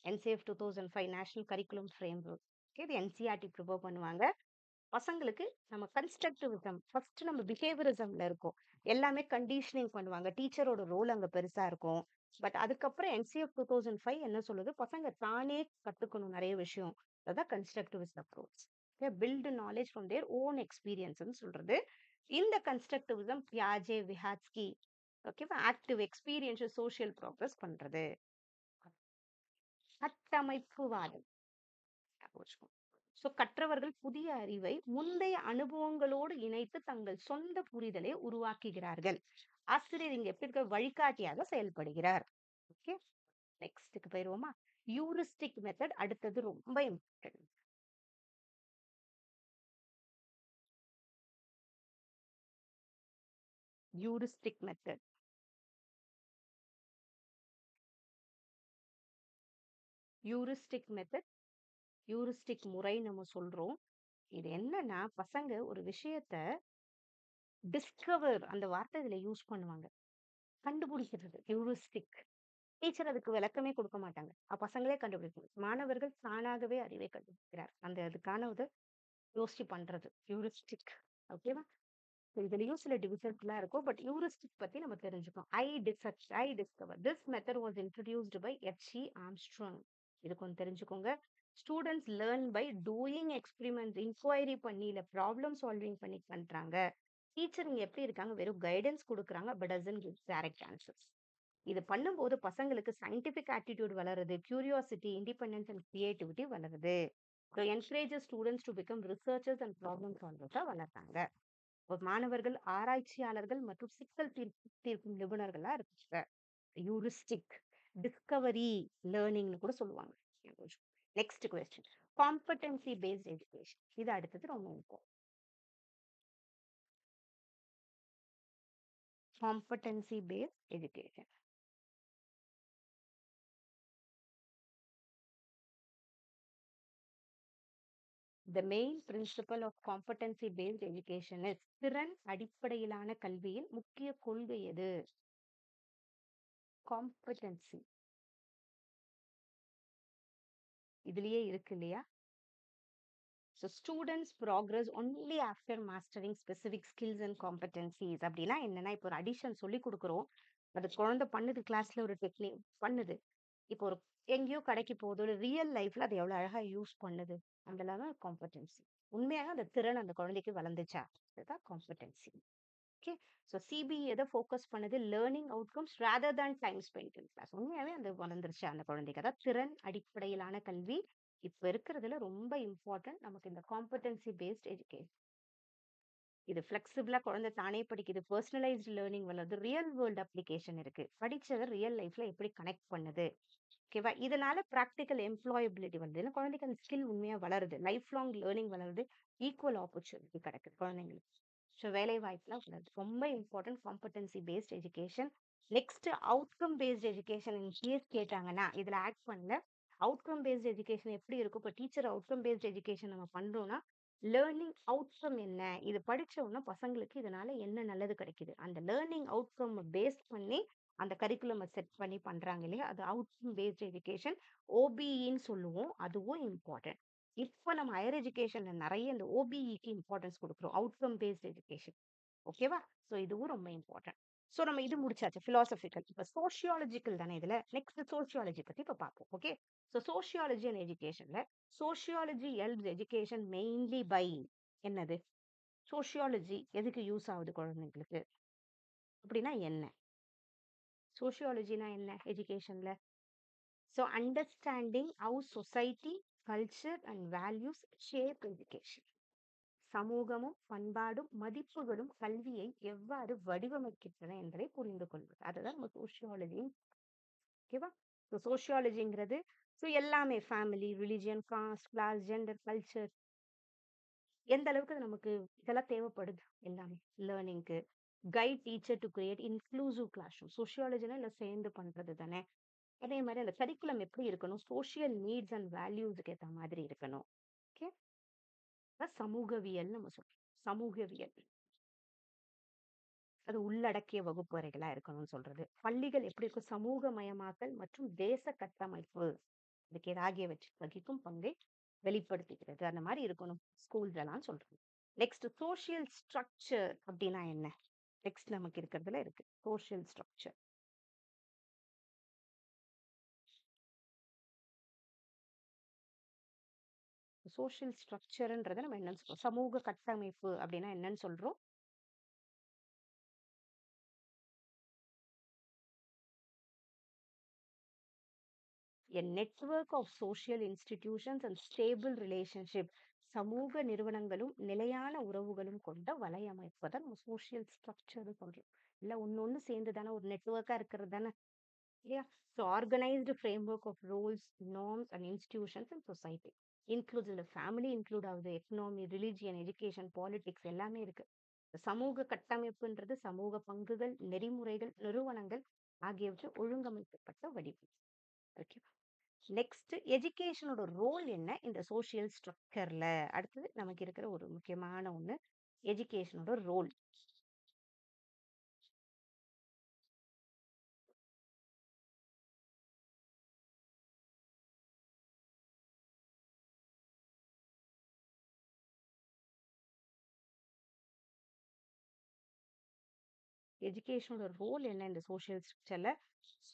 NCF 2005 national curriculum framework. இது NCERT ப்ரிப்பேர் பண்ணுவாங்க. பசங்களுக்கு நம்ம கன்ஸ்ட்ரக்டிவிசம் ஃபர்ஸ்ட் நம்ம பிஹேவியரிசம்ல இருக்கோம். எல்லாமே கண்டிஷனிங் பண்ணுவாங்க. டீச்சரோட ரோல் அங்க பெருசா இருக்கும். பட் அதுக்கப்புறம் NCF 2005 என்ன சொல்லுது? பசங்க தானே கத்துக்கணும் நிறைய விஷயம். அதான் constructivist approach. Build knowledge from their own experience சொல்றது. இந்த கன்ஸ்ட்ரக்டிவிசம் பியாஜே, விஹாட்ஸ்கி, ஓகேவா, ஆக்டிவ் எக்ஸ்பீரியன்ஸ் சோஷியல் ப்ராக்ரஸ் பண்றது. கட்டமைப்புவாதம் approach. ஸோ கற்றவர்கள் புதிய அறிவை முந்தைய அனுபவங்களோடு இணைத்து தங்கள் சொந்த புரிதலை உருவாக்குகிறார்கள். ஆசிரியர் இங்க எப்படி இருக்க? வழிகாட்டியாக செயல்படுகிறார். ஓகே, நெக்ஸ்ட்டுக்கு போயிருவோமா? யூரிஸ்டிக் மெத்தட் அடுத்தது ரொம்ப இம்பார்ட்டன்ட். யூரிஸ்டிக் மெத்தட். யூரிஸ்டிக் மெத்தட், யூரிஸ்டிக் முறை நம்ம சொல்றோம். இது என்னன்னா, பசங்க ஒரு விஷயத்த டிஸ்கவர் அந்த வார்த்தை இதுல யூஸ் பண்ணுவாங்க. கண்டுபிடிக்கிறது ஹியூரிஸ்டிக். டீச்சர் அதுக்கு விளக்கமே கொடுக்க மாட்டாங்க. பசங்களே கண்டுபிடிக்கணும். மாணவர்கள் தானாகவே அறிவை கண்டுபிடிக்கிறார். அதுக்கான யோசிச்சு பண்றது ஹியூரிஸ்டிக். ஓகேவா? இதுலயும் சில டிவிஷன்ஸ் எல்லாம் இருக்கும். பட் ஹியூரிஸ்டிக் பத்தி நம்ம தெரிஞ்சுக்கணும். I discover this method was introduced by H.E. Armstrong. இது கொஞ்சம் தெரிஞ்சுக்கோங்க. Students learn by doing experiment, inquiry பண்ணி இல்ல ப்ராப்ளம் சால்விங் பண்ணி பண்றாங்க. டீச்சர் இங்க எப்படி இருக்காங்க? வெறும் கைடன்ஸ் கொடுக்குறாங்க, but doesn't give direct answers. இது பண்ணும்போது பசங்களுக்கு சயின்டிபிக் ஆட்டிடியூட் வளருது, கியூரியாசிட்டி, இண்டிபெண்டன்ஸ் அண்ட் கிரியேட்டிவிட்டி வளருது. Encourages students to become researchers and problem சால்வர்ஸா வளர்றாங்க. மாணவர்கள் ஆராய்ச்சியாளர்கள் மற்றும் சிக்கல் தீர்க்கும் நிபுணர்களா இருக்காங்க. யூரிஸ்டிக் டிஸ்கவரி லேர்னிங்னு கூட சொல்லுவாங்க. Next question, competency based education. இது அடுத்தது ரொம்ப important. Competency based education. The main principle of competency based education is திறன் அடிப்படையிலான கல்வியின் முக்கிய கொள்கை எது? காம்படென்சி இதுலயே இருக்கு இல்லையா? So students progress only after mastering specific skills and competencies. அப்படின்னா என்னன்னா, இப்போ ஒரு அடிஷன் சொல்லி கொடுக்குறோம். அது குழந்தை பண்ணுது, கிளாஸ்ல ஒரு டெக்னிக் பண்ணுது. இப்போ ஒரு எங்கேயோ கடைக்கு போகுது, ஒரு ரியல் லைஃப்ல அது எவ்வளவு அழகா யூஸ் பண்ணுது. அதெல்லாம் காம்படென்சி. உண்மையாக அந்த திறன் அந்த குழந்தைக்கு வளர்ந்துச்சா? அதுதான் காம்படென்சி. ஓகே, ஸோ சிபிஇ எதை ஃபோக்கஸ் பண்ணுது? Learning outcomes rather than time spend in class. உண்மையாவே அந்த வளர்ந்துருச்சு அந்த குழந்தைக்கு. அதாவது திறன் அடிப்படையிலான கல்வி இப்ப இருக்கிறதுல ரொம்ப இம்பார்ட்டன்ட் நமக்கு இந்த காம்படென்சி பேஸ்ட் எஜுகேஷன். இது ஃபிளெக்சிபிளா குழந்தை தானே படிக்குது, பர்சனலைஸ்டு லேர்னிங் வளருது, ரியல் வேர்ல்டு அப்ளிகேஷன் இருக்கு, படிச்சதை ரியல் லைஃப்ல எப்படி கனெக்ட் பண்ணுது. ஓகேவா? இதனால ப்ராக்டிக்கல் எம்ப்ளாயபிலிட்டி வந்து குழந்தைக்கு அந்த ஸ்கில் உண்மையா வளருது, லைஃப் லாங் லேர்னிங் வளருது, ஈக்குவல் ஆப்பர்ச்சுனிட்டி கிடைக்குது குழந்தைங்களுக்கு. ஸோ வேலை வாய்ப்புலாம் வளருது. ரொம்ப important competency based education. Next outcome based education case கேட்டாங்கன்னா இதுல ஆட் பண்ணல. அவுட்கம் பேஸ்ட் எஜுகேஷன் எப்படி இருக்கும்? இப்போ டீச்சர் அவுட்கம் பேஸ்ட் எஜுகேஷன் நம்ம பண்றோம்னா லேர்னிங் அவுட்கம் என்ன, இது படிச்சோம்னா பசங்களுக்கு இதனால என்ன நல்லது கிடைக்குது, அந்த லேர்னிங் அவுட்கம் பேஸ் பண்ணி அந்த கரிக்குலம் செட் பண்ணி பண்றாங்க இல்லையா? அது அவுட்கம் பேஸ்ட் எஜுகேஷன். ஓபிஇன்னு சொல்லுவோம். அதுவும் இம்பார்ட்டன்ட். இப்ப நம்ம ஹையர் எஜுகேஷன்ல நெறைய இந்த ஓபிஇக்கு இம்பார்ட்டன்ஸ் குடுக்குறோம். Outcome based education. ஓகேவா? சோ இதுவும் ரொம்ப இம்பார்ட்டன்ட். சோ நம்ம இது முடிச்சாச்சு. பிலாசபிக்கல். இப்ப சோசியாலஜிக்கல் தானே இதுல. நெக்ஸ்ட் சோசியாலஜி பத்தி இப்ப பார்ப்போம். ஓகே. சோ சோசியாலஜி அண்ட் எஜுகேஷன்ல sociology helps education mainly by என்னது? சோசியாலஜி எதுக்கு யூஸ் ஆகுது குழந்தைங்களுக்கு? அப்படின்னா என்ன? சோசியாலஜினா என்ன எஜுகேஷன்ல? So understanding how society, culture and values shape education. சமூகமும் பண்பாடும் மதிப்புகளும் கல்வியை எவ்வாறு வடிவமைக்கின்றன என்பதை புரிந்து கொள்வது. அதுதான் நம்ம சோசியாலஜி. ஓகேவா? ஸோ சோசியாலஜிங்கிறது ஸோ எல்லாமே family, religion, caste, class, gender, culture எந்த அளவுக்கு அது நமக்கு இதெல்லாம் தேவைப்படுது எல்லாமே லேர்னிங்க்கு. Guide teacher to create inclusive classroom. சோசியாலஜினா எல்லாம் சேர்ந்து பண்றது தானே. அதே மாதிரி அந்த கரிக்குலம் எப்படி இருக்கணும்? சோஷியல் நீட்ஸ் அண்ட் வேல்யூஸ்க்கு ஏத்த மாதிரி இருக்கணும். ஓகே. சமூகவியல் நம்ம சொல்றோம். சமூகவியல் அது உள்ளடக்கிய வகுப்பறைகளா இருக்கணும்னு சொல்றது. பள்ளிகள் எப்படி இருக்கும்? சமூகமயமாக்கல் மற்றும் தேச கட்டமைப்பு இதுக்கு ஆகியவற்றை வகிக்கும் பங்கை வெளிப்படுத்துகிறது. அந்த மாதிரி இருக்கணும் ஸ்கூல்ஸ் எல்லாம் சொல்றது. நெக்ஸ்ட் சோஷியல் ஸ்ட்ரக்சர் அப்படின்னா என்ன? நெக்ஸ்ட் நமக்கு இருக்கிறதுல இருக்கு சோஷியல் ஸ்ட்ரக்சர். சோஷியல் ஸ்ட்ரக்சர்ன்றதை நம்ம என்னன்னு சொல்றோம்? சமூக கட்டமைப்பு அப்படின்னா என்னன்னு சொல்றோம்? A network of social institutions and stable relationship. சமூக நிறுவனங்களும் நிலையான உறவுகளும் கொண்ட வலையமைப்பு தான் நம்ம சோஷியல் ஸ்ட்ரக்சர் சொல்றோம். இல்ல ஒண்ணு சேர்ந்து தானே ஒரு நெட்வொர்க்கா இருக்கிறது தானே இல்லையா? So organised framework of rules, norms and institutions in society. Includes இந்த ஃபேமிலி இன்க்ளூட் ஆகுது, எக்கனாமி, ரிலிஜியன், எஜுகேஷன், பாலிடிக்ஸ் எல்லாமே இருக்கு. சமூக கட்டமைப்புன்றது சமூக பங்குகள், நெறிமுறைகள், நிறுவனங்கள் ஆகியவற்றை ஒழுங்கமைக்கப்பட்ட வடிவம். ஓகே. நெக்ஸ்ட் எஜுகேஷனோட ரோல் என்ன இந்த சோஷியல் ஸ்ட்ரக்சர்ல? அடுத்தது நமக்கு இருக்கிற ஒரு முக்கியமான ஒண்ணு எஜுகேஷனோட ரோல். எஜுகேஷனோட ரோல் என்ன இந்த சோஷியல் ஸ்ட்ரக்சர்ல?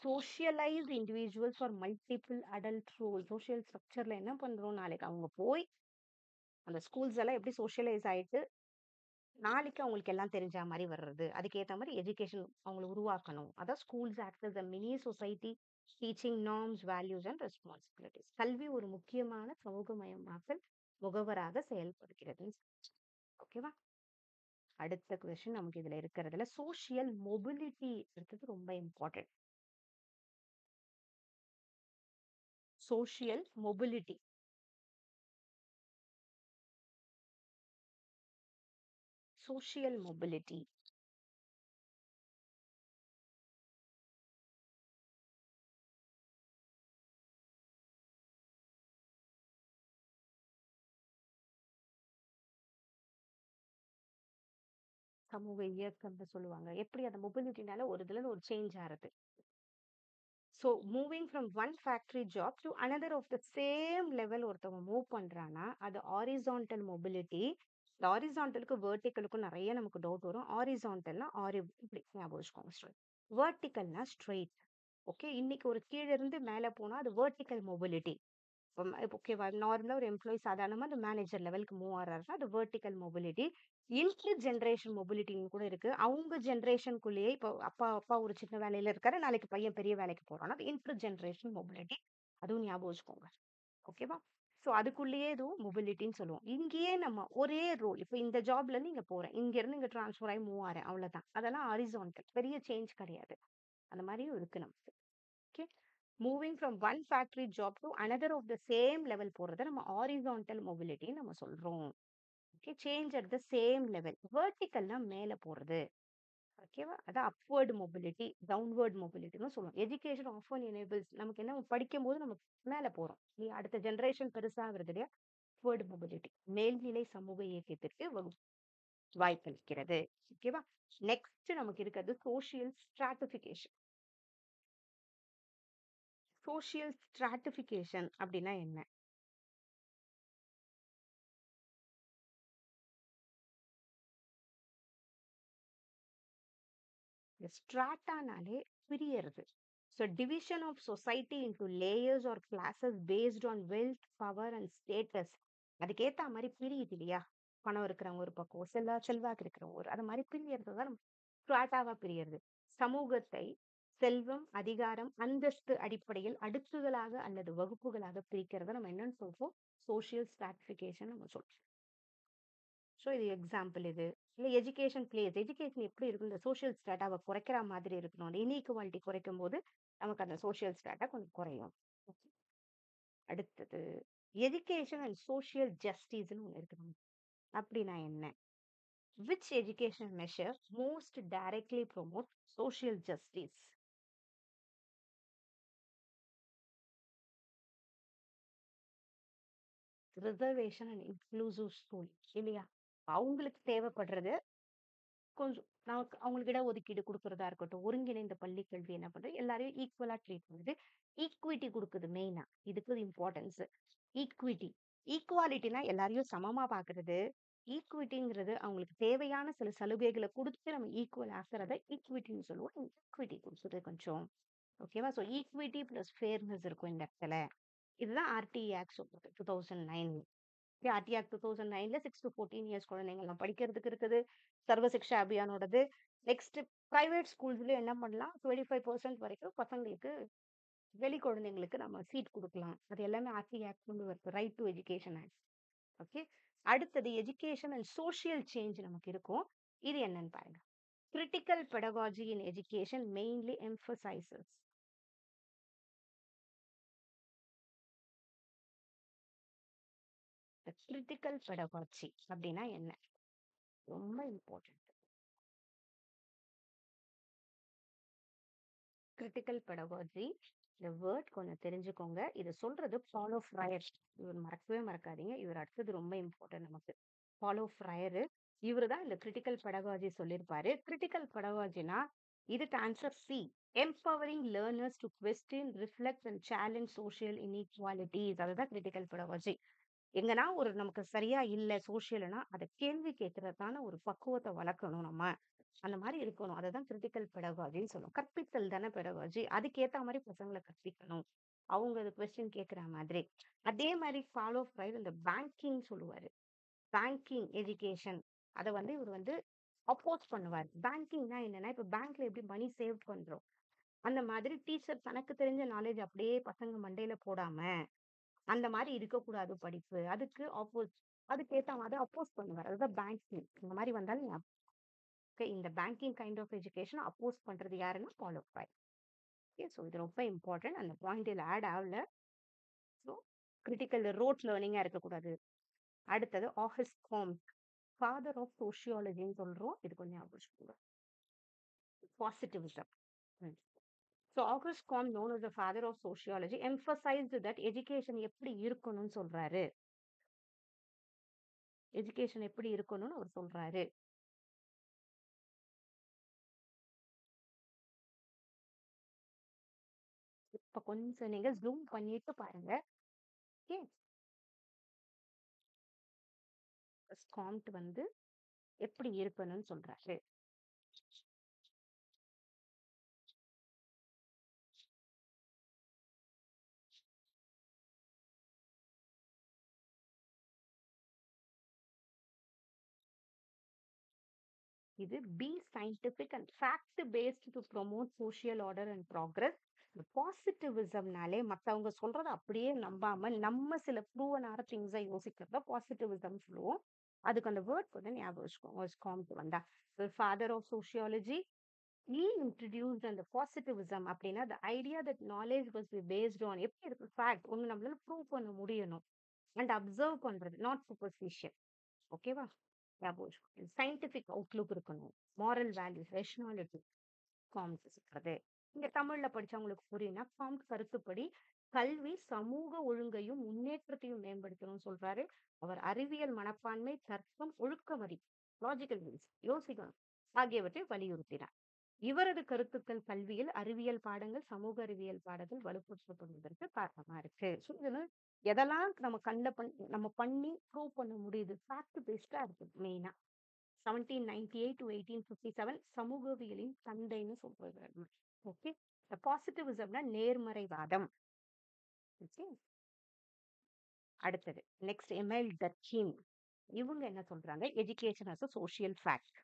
Socialised individuals for multiple adult role. Social ஸ்ட்ரக்சர்ல என்ன பண்றோம்? நாளைக்கு அவங்க போய் அந்த ஸ்கூல்ஸ் எல்லாம் எப்படி சோஷியலைஸ் ஆயிட்டு நாளைக்கு அவங்களுக்கு எல்லாம் தெரிஞ்ச மாதிரி வர்றது. அதுக்கேத்த மாதிரி எஜுகேஷன் அவங்களை உருவாக்கணும். அதான் schools act as a mini society teaching norms, values and responsibilities. கல்வி ஒரு முக்கியமான சமூகமயமாக்கல் முகவராக செயல்படுகிறது. ஓகேவா? அடுத்த கொஸ்டின் நமக்கு இதுல இருக்கிறதுல சோஷியல் மொபிலிட்டி இருக்கிறது ரொம்ப important. Social mobility. Social mobility சமூக இயக்கம்னு சொல்லுவாங்க. எப்படி அந்த மொபிலிட்டினால ஒரு இதுல ஒரு சேஞ்ச் ஆறது. So moving from one factory job to another of the same level ஒருத்தவங்க மூவ் பண்றான்னா அது ஹாரிசான்டல் மொபிலிட்டி. இந்த ஹாரிசான்டலுக்கு வெர்டிக்கலுக்கும் நிறைய நமக்கு டவுட் வரும். ஹாரிசான்டல்னா இப்படி ஞாபகம் வச்சுக்கோங்க. வெர்டிக்கல்னா ஸ்ட்ரெயிட். ஓகே. இன்னைக்கு ஒரு கீழ இருந்து மேல போனா அது வெர்டிக்கல் மொபிலிட்டி. இப்போ ஓகேவா? நார்மலா ஒரு எம்ப்ளாயி சாதாரணமா அந்த மேனேஜர் லெவலுக்கு மூவ் ஆறாருன்னா அது வெர்டிக்கல் மொபிலிட்டி. இன்டர் ஜெனரேஷன் மொபிலிட்டின்னு கூட இருக்கு. அவங்க ஜெனரேஷனுக்குள்ளேயே இப்போ அப்பா அப்பா ஒரு சின்ன வேலையில இருக்காரு, நாளைக்கு பையன் பெரிய வேலைக்கு போறான்னா அது இன்டர் ஜெனரேஷன் மொபிலிட்டி. அதுவும் ஞாபகம் வச்சுக்கோங்க. ஓகேவா? ஸோ அதுக்குள்ளேயே இதுவும் மொபிலிட்டின்னு சொல்லுவோம். இங்கேயே நம்ம ஒரே ரோல் இப்போ இந்த ஜாப்ல இருந்து இங்க போறேன், இங்க இருந்து இங்க டிரான்ஸ்ஃபர் ஆகி மூவ் ஆறேன், அவ்வளவுதான். அதெல்லாம் ஹாரிசான்டல், பெரிய சேஞ்ச் கிடையாது. அந்த மாதிரியும் இருக்கு நமக்கு. Okay. Moving from one factory job to another of the same level போறத நம்ம ஹாரிசான்டல் மொபிலிட்டி நம்ம சொல்றோம். Okay. Change at the same level. வெர்டிக்கல்னா மேல போறது. ஓகேவா? அதான் அப்வர்ட் மொபிலிட்டி, டவுன்வர்ட் மொபிலிட்டின்னு சொல்லுவோம். எஜுகேஷன் ஆஃபன் எனேபிள்ஸ் நமக்கு என்ன படிக்கும்போது நம்ம மேல போறோம். நீ அடுத்த ஜெனரேஷன் பெருசா வருது இல்லையா? அப்வர்ட் மொபிலிட்டி மேல்நிலை சமூக இயக்கத்திற்கு வாய்ப்பளிக்கிறது. ஓகேவா? நெக்ஸ்ட் நமக்கு இருக்கிறது சோஷியல் ஸ்ட்ராட்டிஃபிகேஷன். சோசியல் ஸ்ட்ராட்டிஃபிகேஷன் அப்படின்னா என்ன? ஸ்ட்ராட்டானாலே பிரியறது. So division of society into layers or classes based on wealth, power and status. அதுக்கேத்த மாதிரி பிரியுது இல்லையா? பணம் இருக்கிறவங்க ஒரு பக்கம், செல்வாக்கு இருக்கிறவங்க ஒரு அது மாதிரி பிரியறது தான் ஸ்ட்ராட்டாவா பிரியறது. சமூகத்தை செல்வம், அதிகாரம், அந்தஸ்து அடிப்படையில் அடுக்குகளாக அல்லது வகுப்புகளாக பிரிக்கிறத நம்ம என்னன்னு சொல்றோம்? சோசியல் ஸ்ட்ராட்டிஃபிகேஷன் நம்ம சொல்றோம். ஸோ இது எக்ஸாம்பிள் இது. இல்ல எஜுகேஷன் எப்படி இருக்கும்? இந்த சோசியல் ஸ்ட்ராட்டாவ குறைக்கிற மாதிரி இருக்கணும். அந்த இன்இக்வாலிட்டி குறைக்கும்போது, நமக்கு அந்த சோசியல் ஸ்ட்ராட்டா கொஞ்சம் குறையும். Okay. அடுத்தது எஜுகேஷன் அண்ட் சோசியல் ஜஸ்டிஸ்ன்னு ஒண்ணு இருக்கு நமக்கு. அப்படின்னா என்ன? Which education measure most directly promote social justice? Reservation and inclusive school இல்லையா? அவங்களுக்கு தேவைப்படுறது கொஞ்சம் நமக்கு அவங்களுக்கு இட ஒதுக்கீடு குடுக்குறதா இருக்கட்டும், ஒருங்கிணைந்த பள்ளி கல்வி என்ன பண்றது, எல்லாரையும் ஈக்குவலா ட்ரீட் பண்ணுது. ஈக்விட்டி குடுக்குது மெயினா. இதுக்கு இம்பார்ட்டன்ஸ். ஈக்விட்டி. ஈக்குவாலிட்டினா எல்லாரையும் சமமா பார்க்கிறது. ஈக்விட்டிங்கிறது அவங்களுக்கு தேவையான சில சலுகைகள குடுத்து நம்ம ஈக்குவல் ஆக்குறத ஈக்விட்டின்னு சொல்லுவோம். ஈக்விட்டி குடுக்குது கொஞ்சம். ஓகேவா? ஸோ ஈக்விட்டி பிளஸ் ஃபேர்னஸ் இருக்கும் இந்த இடத்துல. இதுதான் ஆர்டிஇ ஆக்ட் சொல்றது. 2009. ஆர்டிஇ ஆக்ட் 2009ல 6 to 14 இயர்ஸ் குழந்தைங்கலாம் படிக்கிறதுக்கு இருக்குது. சர்வ சிக்ஷா அபியானோடது. நெக்ஸ்ட் பிரைவேட் ஸ்கூல்ஸ்ல என்ன பண்ணலாம்? 25% வரைக்கும் பசங்களுக்கு வெளி குழந்தைங்களுக்கு நம்ம சீட் குடுக்கலாம். அது எல்லாமே ஆர்டிஇ ஆக்ட் கொண்டு வருது. Right to education act. Okay. அடுத்தது எஜுகேஷன் அண்ட் சோசியல் சேஞ்ச் நமக்கு இருக்கும். இது என்னன்னு பாருங்க. Critical pedagogy in education mainly emphasises. Critical pedagogy அப்படின்னா என்ன? ரொம்ப இம்பார்ட்டன்ட். கிரிட்டிக்கல் பெடகாஜி இந்த வேர்ட் கொஞ்சம் தெரிஞ்சுக்கோங்க. இது சொல்றது பாலோ ஃப்ரையர். இவர் மறக்கவே மறக்காதீங்க. இவர் அடுத்தது ரொம்ப இம்பார்ட்டன்ட் நமக்கு. பாலோ ஃப்ரையர். இவரு தான் இந்த கிரிட்டிக்கல் பெடகாஜி சொல்லியிருப்பாரு. கிரிட்டிக்கல் பெடகாஜினா இதுக்கு answer C. Empowering learners to question, reflect and challenge social inequalities. அதுதான் கிரிட்டிக்கல் பெடகாஜி. எங்கன்னா ஒரு நமக்கு சரியா இல்ல சோசியல்னா அத கேள்வி கேட்கறதுக்கான ஒரு பக்குவத்தை வளர்க்கணும் நம்ம. அந்த மாதிரி இருக்கணும். அததான் கிரிட்டிக்கல் பெடகாஜின்னு சொல்லுவோம். கற்பித்தல் தானே பெடகாஜி. அதுக்கேத்த மாதிரி பசங்களை கற்பிக்கணும். அவங்க அது கொஸ்டின் கேட்கிற மாதிரி. அதே மாதிரி ஃபாலோ ஃபைல் இந்த பேங்கிங் சொல்லுவாரு. பேங்கிங் எஜுகேஷன் அத வந்து இவர் வந்து அப்போஸ் பண்ணுவார். பேங்கிங்னா என்னன்னா இப்ப பேங்க்ல எப்படி மணி சேவ் பண்றோம். அந்த மாதிரி டீச்சர் தனக்கு தெரிஞ்ச நாலேஜ் அப்படியே பசங்க மண்டையில போடாம அந்த மாதிரி இருக்கக்கூடாது படிப்பு. அதுக்கு ஏத்த மாதிரி அப்போஸ் பண்ணுவார். அதுதான் பேங்கிங். இந்த மாதிரி வந்தாலும் okay, இந்த பேங்கிங் கைண்ட் ஆஃப் எஜுகேஷன் அப்போஸ் பண்றது யாருன்னா ஃபாலோ பை. ஓகே. ஸோ இது ரொம்ப இம்பார்ட்டன்ட். அந்த பாயிண்ட் இதுல ஆட் ஆகல. ஸோ கிரிட்டிக்கல் ரோட் லேர்னிங்கா இருக்கக்கூடாது. அடுத்தது ஆகஸ்ட் காம்ட், ஃபாதர் ஆஃப் சோசியாலஜின்னு சொல்றோம். இது கொஞ்சம் ஞாபகம் வச்சுக்கோங்க. Positivism. So August Comte known as the father of sociology emphasized that education எப்படி இருக்கணும்னு சொல்றாரு. எஜுகேஷன் எப்படி இருக்கணும்னு அவர் சொல்றாரு. இப்ப கொஞ்சம் நீங்க ஜூம் பண்ணிட்டு பாருங்க. ஓகே. காம்ட் வந்து எப்படி இருக்கணும்னு சொல்றாரு. இது be scientific and fact based to promote social order and progress. பாசிட்டிவிசம்னாலே மத்தவங்க சொல்றத அப்படியே நம்பாம நம்ம சில ப்ரூவன் ஆற திங்ஸை யோசிக்கிறத பாசிட்டிவிசம் சொல்லுவோம். அதுக்கு அந்த வேர்ட் வந்து ஞாபகம் வச்சுக்கோங்க. காம்ட் வந்தா father of sociology. he introduced அந்த பாசிட்டிவிசம் அப்படின்னா the idea that knowledge must be based on எப்படி இருக்கு ஃபேக்ட் ஒண்ணு நம்மளால ப்ரூவ் பண்ண முடியணும் அண்ட் அப்சர்வ் பண்றது நாட் சூப்பர்ஃபிஷியல். ஓகேவா? ஞாபகம். சயின்டிபிக் அவுட்லுக் இருக்கணும். Moral values, rationality. காம்ட் சொல்றது. இங்க தமிழ்ல படிச்சவங்களுக்கு புரியும்னா காம்ட் கருத்துப்படி கல்வி சமூக ஒழுங்கையும் முன்னேற்றத்தையும் மேம்படுத்தணும்னு சொல்றாரு. அவர் அறிவியல் மனப்பான்மை, தர்க்கம், ஒழுக்க மதி, லாஜிக்கல் மீன்ஸ் யோசிக்கணும் ஆகியவற்றை வலியுறுத்தினார். இவரது கருத்துக்கள் கல்வியில் அறிவியல் பாடங்கள், சமூக அறிவியல் பாடங்கள் வலுப்படுத்தப்படுவதற்கு காரணமா இருக்கு. ஸோ இதுல எதெல்லாம் நம்ம நம்ம பண்ணி ப்ரூவ் பண்ண முடியுது. ஃபேக்ட் பேஸ்டா இருக்கு மெயினா. 1798 to 1857 சமூகவியலின் தந்தைன்னு சொல்றது. ஓகே. பாசிட்டிவிசம்னா நேர்மறைவாதம். ஓகே. அடுத்தது நெக்ஸ்ட் எமைல் டர்கீம். இவங்க என்ன சொல்றாங்க? Education as a social fact.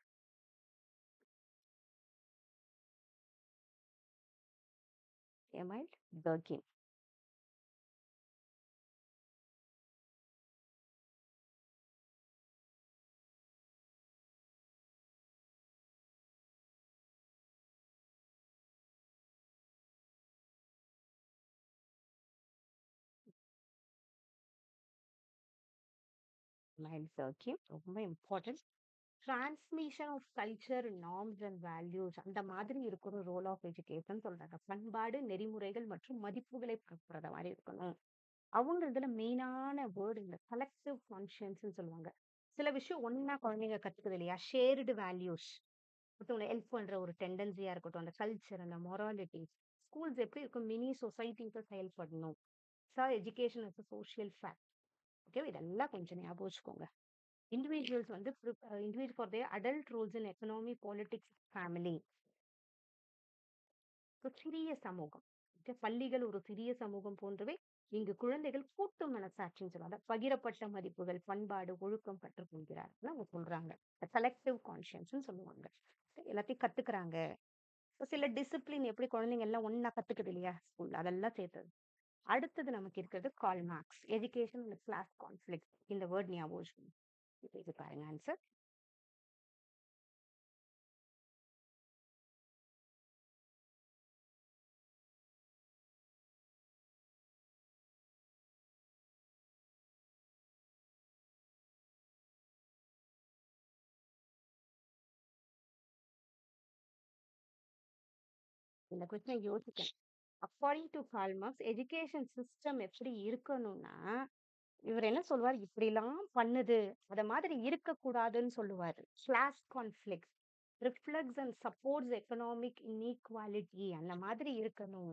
Emile Durkheim. Emile Durkheim ரொம்ப important. Transmission of culture, norms and values அந்த மாதிரி இருக்கிற ரோல் ஆஃப் எஜுகேஷன் சொல்றாங்க. பண்பாடு, நெறிமுறைகள் மற்றும் மதிப்புகளை பரப்புறத மாதிரி இருக்கணும். அவங்க இதுல மெயினான வேர்டு இந்த கலெக்டிவ் கான்ஷியன்ஸ்னு சொல்லுவாங்க. சில விஷயம் ஒண்ணா குழந்தைங்க கத்துக்குது இல்லையா? Shared values. மத்தவங்கள ஹெல்ப் பண்ற ஒரு டெண்டன்சியா இருக்கட்டும். அந்த கல்ச்சர், அந்த மொராலிட்டி. ஸ்கூல்ஸ் எப்படி இருக்கும்? மினி சொசைட்டிக்கு செயல்படணும். Education is a social fact. Okay. இதெல்லாம் கொஞ்சம் ஞாபகம் வச்சுக்கோங்க. இண்டிவிஜுவல்ஸ் வந்து individual for their adult roles in economy, politics, family. சிறிய சமூகம். Okay, பள்ளிகள் ஒரு சிறிய சமூகம் போன்றவை. இங்கு குழந்தைகள் கூட்டு மனசாட்சின்னு சொல்லுவாங்க. பகிரப்பட்ட மதிப்புகள், பண்பாடு, ஒழுக்கம் கற்றுக்கொள்கிறார்கள் அவங்க சொல்றாங்க. கலெக்டிவ் கான்ஷியன்ஸ்னு சொல்லுவாங்க. எல்லாத்தையும் கத்துக்கிறாங்க. சில டிசிப்ளின் எப்படி குழந்தைங்க எல்லாம் ஒண்ணா கத்துக்குது இல்லையா ஸ்கூல்ல, அதெல்லாம் சேர்த்தது. அடுத்தது நமக்கு இருக்கிறது Karl Marx. Education and class conflict. இந்த வேர்ட் ஞாபகம் வச்சுக்கணும். இது பாருங்க ஆன்சர். இந்த கொஸ்டின் யோசிக்கேன். According to Karl Marx education system எப்படி இருக்கணும்னா, இவர் என்ன சொல்லுவார்? இப்படிலாம் பண்ணுது. அத மாதிரி இருக்கக்கூடாதுன்னு சொல்லுவாரு. Class conflict reflects and supports economic inequality அந்த மாதிரி இருக்கணும்.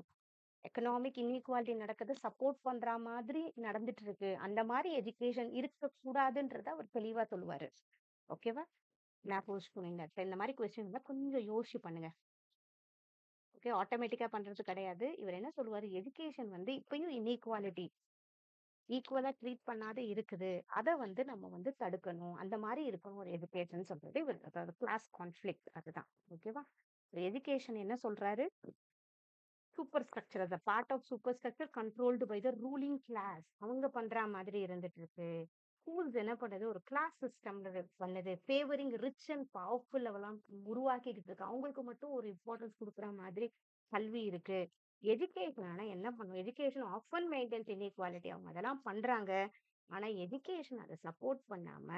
எக்கனாமிக் இன்இக்வாலிட்டி நடக்குது, சப்போர்ட் பண்ற மாதிரி நடந்துட்டு இருக்கு. அந்த மாதிரி எஜுகேஷன் இருக்கக்கூடாதுன்றத அவர் தெளிவா சொல்லுவாரு. ஓகேவா? ஞாபகம் வச்சுக்கணும் இந்த இடத்துல. இந்த மாதிரி கொஸ்டின் இருந்தா கொஞ்சம் யோசிச்சு பண்ணுங்க. ஓகே. ஆட்டோமேட்டிக்கா பண்றது கிடையாது. இவர் என்ன சொல்லுவாரு? எஜுகேஷன் வந்து இப்பயும் இன்இக்வாலிட்டி ஈக்குவலா ட்ரீட் பண்ணாத இருக்குது. அத வந்து நம்ம வந்து தடுக்கணும். அந்த மாரி இருக்கணும் ஒரு எஜுகேஷன் சொல்றது இவர் அதாவது கிளாஸ் கான்ஃபிளிக்ட் அதுதான். ஓகேவா? எஜுகேஷன் என்ன சொல்றாரு? Superstructure as a part of superstructure controlled by the ruling class. அவங்க பண்ற மாதிரி இருந்துட்டு இருக்கு. ஸ்கூல்ஸ் என்ன பண்ணுது? ஒரு கிளாஸ் சிஸ்டம் பண்ணுது. ஃபேவரிங் ரிச் அண்ட் பவர்ஃபுல் எல்லாம் உருவாக்கிக்கிட்டு இருக்கு. அவங்களுக்கு மட்டும் ஒரு இம்பார்ட்டன்ஸ் குடுக்குற மாதிரி கல்வி இருக்கு. எஜுகேஷன் ஆனா என்ன பண்ணும்? Education often maintains inequality. அவங்க அதெல்லாம் பண்றாங்க. ஆனா எஜுகேஷன் அத சப்போர்ட் பண்ணாம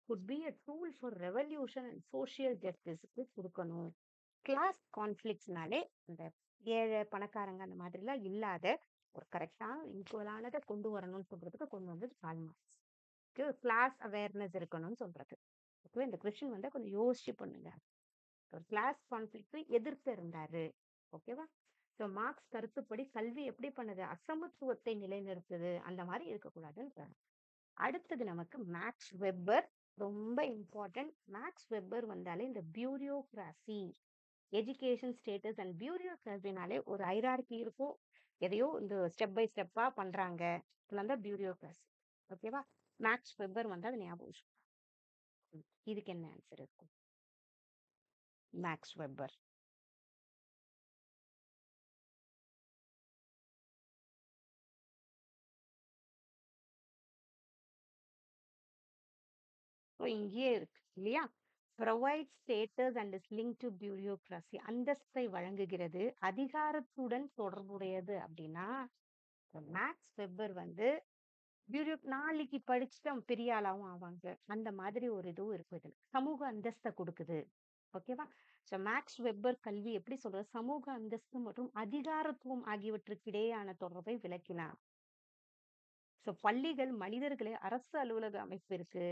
could be a tool for revolution and social ஜஸ்டிஸ்க்கு குடுக்கணும். கிளாஸ் கான்ஃபிளிக்ட்ஸ்னாலே இந்த ஏழை, பணக்காரங்க அந்த மாதிரிலாம் இல்லாத ஒரு கரெக்டான ஈக்குவலானத கொண்டு வரணும்னு சொல்றதுக்கு கொண்டு வந்தது கால் மார்க்ஸ். கிளாஸ் அவேர்னஸ் இருக்கணும்னு சொல்றது. ஓகே. இந்த கொஸ்டின் வந்து கொஞ்சம் யோசிச்சு பண்ணுங்க. ஒரு கிளாஸ் கான்ஃபிளிக்ட் எதிர்த்து இருந்தாரு. ஓகேவா? ஸோ மார்க்ஸ் கருத்துப்படி கல்வி எப்படி பண்ணுது? அசமத்துவத்தை நிலைநிறுத்துது. அந்த மாதிரி இருக்கக்கூடாதுன்னு. அடுத்தது நமக்கு மேக்ஸ் வெப்பர். ரொம்ப இம்பார்ட்டன்ட். மேக்ஸ் வெப்பர் வந்தாலே இந்த பியூரோகிராசி எஜுகேஷன் ஸ்டேட்டஸ் அண்ட் பியூரோகிராசினாலே ஒரு ஹைரார்கி இருக்கும். எதையோ இந்த ஸ்டெப் பை ஸ்டெப்பா பண்றாங்க. இதெல்லாம் தான் பியூரோகிராசி. ஓகேவா? மேக்ஸ் வெப்பர் வந்து அது ஞாபகம் வச்சுக்கணும். இதுக்கு என்ன ஆன்சர் இருக்கும்? Max Weber. இங்கேயே இருக்கு இல்லையா? Provide status and is link to bureaucracy. அந்தஸ்தை வழங்குகிறது, அதிகாரத்துடன் தொடர்புடையது அப்படின்னா மேக்ஸ் வெப்பர் வந்து நாளைக்கு படிச்சுட்டு அவன் பெரிய ஆளாவும் ஆவாங்க. அந்த மாதிரி ஒரு இதுவும் இருக்கும் இதுல. சமூக அந்தஸ்தை கொடுக்குது. ஓகேவா? ஸோ மேக்ஸ் வெப்பர் கல்வி எப்படி சொல்றது? சமூக அந்தஸ்து மற்றும் அதிகாரத்துவம் ஆகியவற்றுக்கு இடையேயான தொடர்பை விளக்கினார். ஸோ பள்ளிகள் மனிதர்களை அரசு அலுவலக அமைப்பு இருக்கு.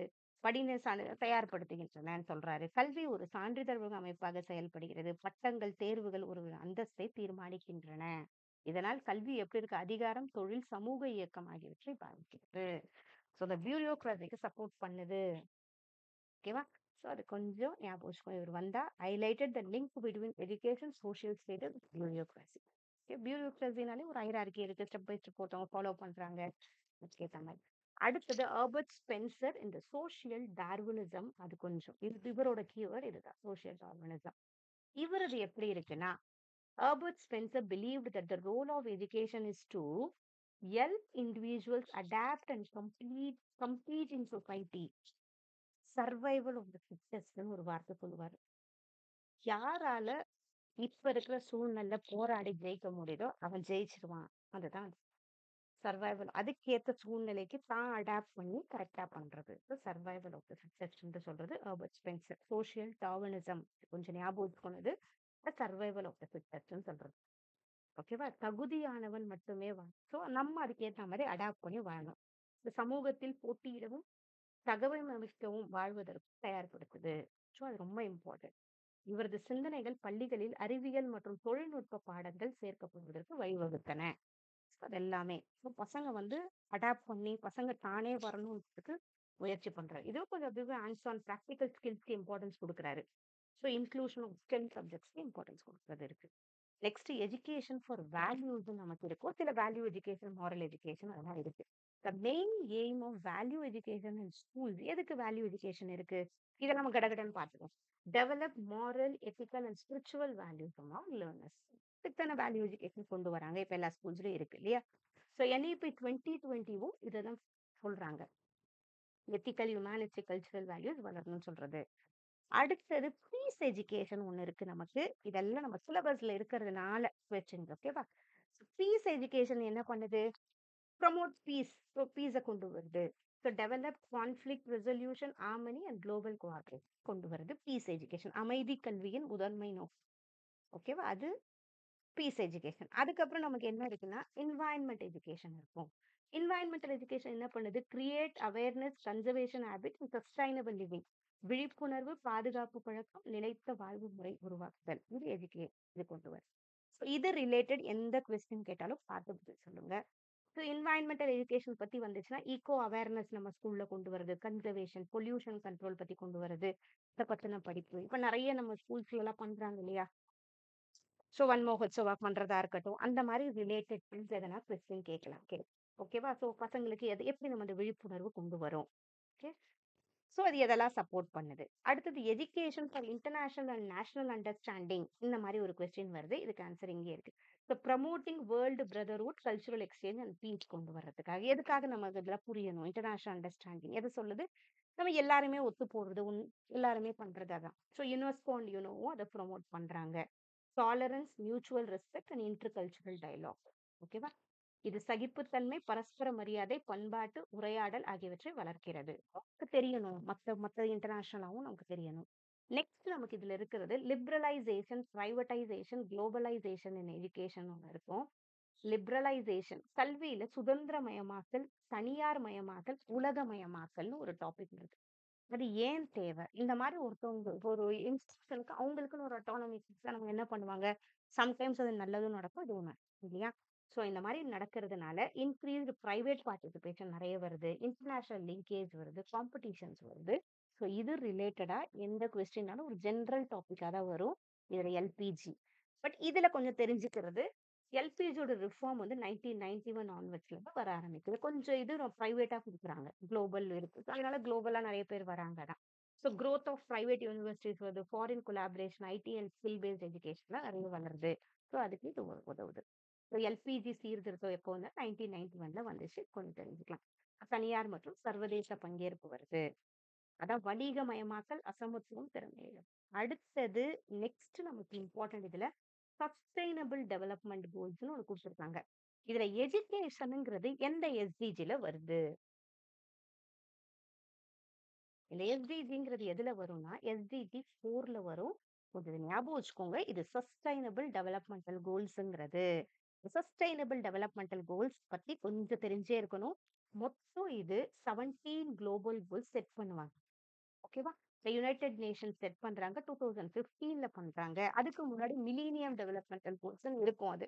படிநிலை தயார்படுத்துகின்றனன்னு சொல்றாரு. கல்வி ஒரு சான்றிதழ் அமைப்பாக செயல்படுகிறது. பட்டங்கள், தேர்வுகள் ஒரு அந்தஸ்தை தீர்மானிக்கின்றன. இதனால் கல்வி எப்படி இருக்கு? அதிகாரம், தொழில், சமூக இயக்கம் ஆகியவற்றை பாதிக்கிறது. ஸோ இந்த பியூரோக்ராசிக்கு சப்போர்ட் பண்ணுது. ஓகேவா? ஸோ அது கொஞ்சம் ஞாபகம் வச்சுக்கோங்க. இவர் வந்தா highlighted the link between education, social status, bureaucracy. Okay, பியூரோக்ராசினாலே ஒரு ஹைரார்கி இருக்கு. ஸ்டெப் பை ஸ்டெப் ஒருத்தவங்க ஃபாலோ பண்றாங்க. அதுக்கேத்த மாதிரி. அடுத்தது ஹெர்பர்ட் ஸ்பென்சர் இந்த சோசியல் டார்வினிசம். அது கொஞ்சம் இவரோட கீவேர்ட் இதுதான், சோசியல் டார்வினிசம். இவரது எப்படி இருக்குன்னா, Herbert Spencer believed that the role of education is to help individuals adapt and compete in society. Survival of the ஃபிட்டஸ்ட்னு ஒரு வார்த்தை சொல்லுவாரு. யாரால இப்ப இருக்கிற சூழ்நிலை போராடி ஜெயிக்க முடியுதோ அவன் ஜெயிச்சிருவான். அதுதான் சர்வைவல். அதுக்கேத்த சூழ்நிலைக்கு தான் அடாப்ட் பண்ணி கரெக்டா பண்றது. சர்வைவல் ஆஃப் த ஃபிட்டஸ்ட் சொல்றது ஹெர்பர்ட் ஸ்பென்சர். சோசியல் டார்வினிசம் கொஞ்சம் ஞாபகம் வச்சுக்கொண்டது. சர்வைவல் ஆஃப் த ஃபிட்டஸ்ட்னு சொல்றது. ஓகேவா? தகுதியானவன் மட்டுமே ஸோ நம்ம அதுக்கேத்த மாதிரி அடாப்ட் பண்ணி வாழணும். இந்த சமூகத்தில் போட்டியிடவும் தகவமைக்கவும் வாழ்வதற்கு தயார்படுத்துது. ஸோ அது ரொம்ப இம்பார்ட்டன்ட். இவரது சிந்தனைகள் பள்ளிகளில் அறிவியல் மற்றும் தொழில்நுட்ப பாடங்கள் சேர்க்கப்படுவதற்கு வழிவகுத்தன. அது எல்லாமே பசங்க வந்து அடாப்ட் பண்ணி பசங்க தானே வரணும்ன்றதுக்கு முயற்சி பண்றாரு. இதுவும் கொஞ்சம் அதுவே ஹேண்ட்ஸ் ஆன் ப்ராக்டிகல் ஸ்கில்ஸ்க்கு இம்பார்ட்டன்ஸ் கொடுக்குறாரு. ஸோ இன்க்ளூஷன் ஆஃப் ஸ்கில் சப்ஜெக்ட்ஸ்க்கு இம்பார்ட்டன்ஸ் கொடுக்குறது இருக்கு. நெக்ஸ்ட் எஜுகேஷன் ஃபார் வேல்யூஸ் நமக்கு இருக்கும். சில வேல்யூ எஜுகேஷன், மாரல் எஜுகேஷன் அதெல்லாம் இருக்கு. The main aim of value education in schools. எதுக்கு வேல்யூ எஜுகேஷன் இருக்கு? இதை நம்ம கடகடன்னு பார்த்துக்கோம். Develop moral, ethical and spiritual values among learners. இத்தனை வேல்யூ எஜுகேஷன் கொண்டு வராங்க. இப்ப எல்லா ஸ்கூல்ஸ்லயும் இருக்கு இல்லையா? ஸோ NEP 2020வும் இதைதான் சொல்றாங்க. எத்திக்கல், ஹியூமானிட்டி, கல்ச்சுரல் வேல்யூஸ் வளரணும்னு சொல்றது. அடுத்தது பீஸ் எஜுகேஷன் ஒண்ணு இருக்கு நமக்கு. இதெல்லாம் நம்ம சிலபஸ்ல இருக்கிறதுனால கொஸ்டின். ஓகேவா? பீஸ் எஜுகேஷன் என்ன பண்ணுது? Promote peace. பீஸை கொண்டு வருது. So develop conflict resolution, harmony and global coordinate கொண்டு வருது பீஸ் எஜுகேஷன். அமைதி கல்வியின் முதன்மை நோக்கம். ஓகேவா? அது பீஸ் எஜுகேஷன். அதுக்கப்புறம் நமக்கு என்ன இருக்குன்னா என்வாயன்மெண்ட் எஜுகேஷன் இருக்கும். என்வாயன்மெண்டல் எஜுகேஷன் என்ன பண்ணுது? Create awareness, conservation habit and sustainable living. விழிப்புணர்வு, பாதுகாப்பு பழக்கம், நிலைத்த வாழ்வு முறை உருவாக்குதல். இது கொண்டு வரும். இது ரிலேட்டட் எந்த கொஸ்டின் கேட்டாலும் பார்த்து பதில் சொல்லுங்க. ஸோ என்வாயன்மெண்டல் எஜுகேஷன் பத்தி வந்துச்சுன்னா ஈகோ அவேர்னஸ் நம்ம ஸ்கூல்ல கொண்டு வருது, கன்சர்வேஷன், பொல்யூஷன் கண்ட்ரோல் பத்தி கொண்டு வருது, இதை பத்தின படிப்பு. இப்ப நிறைய நம்ம ஸ்கூல்ஸ்ல எல்லாம் பண்றாங்க இல்லையா? ஸோ வன்மோகோத்சவா பண்றதா இருக்கட்டும், அந்த மாதிரி ரிலேட்டட் திங்ஸ் எதனா கொஸ்டின் கேட்கலாம். ஓகேவா? ஸோ பசங்களுக்கு எப்படி நம்ம அந்த விழிப்புணர்வு கொண்டு வரோம். ஓகே, ஸோ அது எதெல்லாம் சப்போர்ட் பண்ணுது. அடுத்தது education for international and national understanding. இந்த மாதிரி ஒரு கொஸ்டின் வருது. இதுக்கு ஆன்சர் இங்கே இருக்கு. So promoting world brotherhood, cultural exchange and peace கொண்டு வர்றதுக்காக. எதுக்காக நமக்கு இதெல்லாம் புரியணும்? இன்டர்நேஷனல் அண்டர்ஸ்டாண்டிங் எது சொல்லுது? நம்ம எல்லாருமே ஒத்து போடுறது, எல்லாருமே பண்றது அதான். ஸோ யுனெஸ்கோ அண்ட் யுனோவும் அதை ப்ரமோட் பண்றாங்க. Tolerance, mutual respect and intercultural dialogue. ஓகேவா? இது சகிப்புத்தன்மை, பரஸ்பர மரியாதை, பண்பாட்டு உரையாடல் ஆகியவற்றை வளர்க்கிறது. நமக்கு தெரியணும், மத்த மத்த இன்டர்நேஷனலாவும் நமக்கு தெரியணும். நெக்ஸ்ட் நமக்கு இதுல இருக்கிறது liberalisation, privatisation, globalisation in education ஒன்று இருக்கும். லிபரலைசேஷன் கல்வியில சுதந்திரமயமாக்கல், தனியார் மயமாக்கல், உலகமயமாக்கல்னு ஒரு டாபிக் இருக்கு. அது ஏன் தேவை? இந்த மாதிரி ஒருத்தவங்க ஒரு இன்ஸ்டிடியூஷனுக்கு அவங்களுக்குன்னு ஒரு அட்டானமி நம்ம என்ன பண்ணுவாங்க? சம்டைம்ஸ் அது நல்லதும் நடக்கும், இதுவும் நடக்கும் இல்லையா? ஸோ இந்த மாதிரி நடக்கிறதுனால இன்க்ரீஸ்டு பிரைவேட் பார்ட்டிசிபேஷன் நிறைய வருது, இன்டர்நேஷனல் லிங்கேஜ் வருது, காம்படிஷன்ஸ் வருது. ஸோ இது ரிலேட்டடா எந்த கொஸ்டின்னாலும் ஒரு ஜென்ரல் டாபிக்காக தான் வரும். இதுல LPG. பட் இதுல கொஞ்சம் தெரிஞ்சுக்கிறது, எல்பிஜியோட ரிஃபார்ம் வந்து 1991 ஆன்வர்ட்ஸ்ல இருந்து வர ஆரம்பிக்குது. கொஞ்சம் இது பிரைவேட்டா கொடுக்குறாங்க, குளோபல் இருக்கு. அதனால குளோபலா நிறைய பேர் வராங்க தான். So growth of private universities வருது, foreign collaboration, IT and skill based எஜுகேஷன்லாம் நிறைய வளருது. ஸோ அதுக்கு இது உதவுது. ஸோ LPG சீர்திருத்தம் எப்போ வந்து 1991ல வந்துச்சு, கொஞ்சம் தெரிஞ்சுக்கலாம். தனியார் மற்றும் சர்வதேச பங்கேற்பு வருது. அதான் வணிகமயமாக்கல், அசமத்துவம், திறமை. அடுத்தது நெக்ஸ்ட் நமக்கு இம்பார்ட்டன்ட் இதுல சஸ்டைனபிள் டெவலப்மெண்ட் கோல்ஸ்னு ஒன்று கொடுத்துருக்காங்க. இதுல எஜுகேஷனுங்கிறது எந்த SDGல வருது? இந்த SDGங்கிறது எதுல வரும்னா SDG 4ல வரும். கொஞ்சம் ஞாபகம் வச்சுக்கோங்க. இது சஸ்டைனபிள் டெவலப்மெண்டல் கோல்ஸ்ங்கிறது. சஸ்டைனபிள் டெவலப்மெண்டல் கோல்ஸ் பத்தி கொஞ்சம் தெரிஞ்சே இருக்கணும். மொத்தம் இது 17 குளோபல் கோல்ஸ் செட் பண்ணுவாங்க. ஓகேவா? இந்த யுனைட்டட் நேஷன்ஸ் செட் பண்றாங்க. 2015ல பண்றாங்க. அதுக்கு முன்னாடி மில்லேனியம் டெவலப்மெண்டல் கோல்ஸ்ன்னு இருக்கும் அது.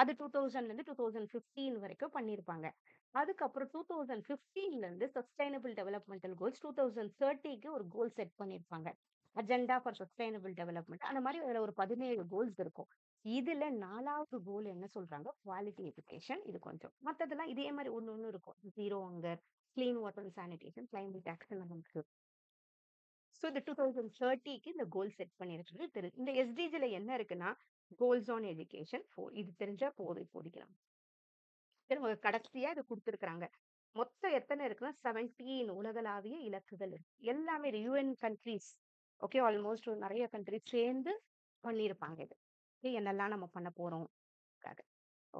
அது 2000லேருந்து 2015 வரைக்கும் பண்ணியிருப்பாங்க. அதுக்கப்புறம் 2015லேருந்து சஸ்டைனபிள் டெவலப்மெண்டல் கோல்ஸ் 2030க்கு ஒரு கோல் செட் பண்ணியிருப்பாங்க. Agenda for sustainable development. அந்த மாரி அதுல ஒரு 17 கோல்ஸ் இருக்கும். இதுல 4வது கோல் என்ன சொல்றாங்க? Quality education. இது கொஞ்சம். மத்ததெல்லாம் இதே மாரி ஒண்ணு ஒண்ணு இருக்கும். Zero hunger, clean water and sanitation, climate action அந்த மாதிரி. ஸோ இந்த 2030க்கு இந்த கோல் செட் பண்ணியிருக்கிறது இந்த எஸ்டிஜில என்ன இருக்குன்னா, கோல்ஸ் ஆன் எஜுகேஷன் இது தெரிஞ்சா போதும் இப்போதைக்கு. திரும்ப கடைசியா இது குடுத்திருக்காங்க. மொத்தம் எத்தன இருக்குன்னா 17 உலகளாவிய இலக்குகள் இருக்கு. எல்லாமே இது யுஎன் கண்ட்ரீஸ். ஓகே. ஆல்மோஸ்ட் நெறைய கண்ட்ரீஸ் சேர்ந்து பண்ணியிருப்பாங்க இது. என்னெல்லாம் நம்ம பண்ண போறோம்.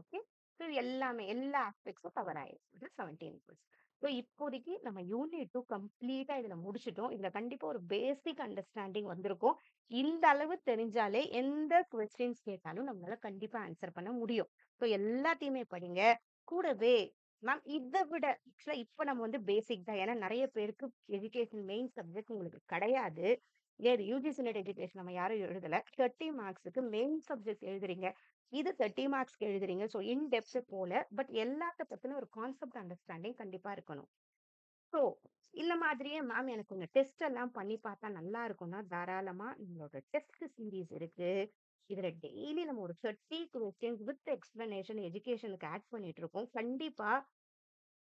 ஓகே. ஸோ எல்லாமே எல்லா ஆஸ்பெக்ட்ஸும் கவர் ஆயிருக்கு. 17 கோர்ஸ். ஸோ இப்போதைக்கு நம்ம யூனிட் 2 கம்ப்ளீட்டா இதுல முடிச்சுட்டோம். இதுல கண்டிப்பா ஒரு பேசிக் அண்டர்ஸ்டாண்டிங் வந்திருக்கும். இந்த அளவு தெரிஞ்சாலே எந்த கொஸ்டின்ஸ் கேட்டாலும் நம்மளால கண்டிப்பா ஆன்சர் பண்ண முடியும். ஸோ எல்லாத்தையுமே படிங்க. கூடவே மேம் இத விட ஆக்சுவலா இப்ப நம்ம பேசிக் தான். ஏன்னா நெறைய பேருக்கு எஜுகேஷன் மெயின் சப்ஜெக்ட் உங்களுக்கு கிடையாது. ஏன் யுஜிசி நெட் எஜுகேஷன் நம்ம யாரும் எழுதல. 30 மார்க்ஸ்க்கு மெயின் சப்ஜெக்ட் எழுதுறீங்க. இது 30 மார்க்ஸ்க்கு எழுதுறீங்க. ஸோ இன் டெப்த் போல. பட் எல்லாத்த பத்தின ஒரு கான்செப்ட் அண்டர்ஸ்டாண்டிங் கண்டிப்பா இருக்கணும். ஸோ இந்த மாதிரியே மேம் எனக்கு கொஞ்சம் டெஸ்ட் எல்லாம் பண்ணி பார்த்தா நல்லா இருக்கும்னா, தாராளமா நம்மளோட டெஸ்ட் சீரிஸ் இருக்கு. இதுல டெய்லி நம்ம ஒரு 30 கொஸ்டின்ஸ் வித் எக்ஸ்பிளனேஷன் எஜுகேஷனுக்கு ஆட் பண்ணிட்டு இருக்கோம். கண்டிப்பா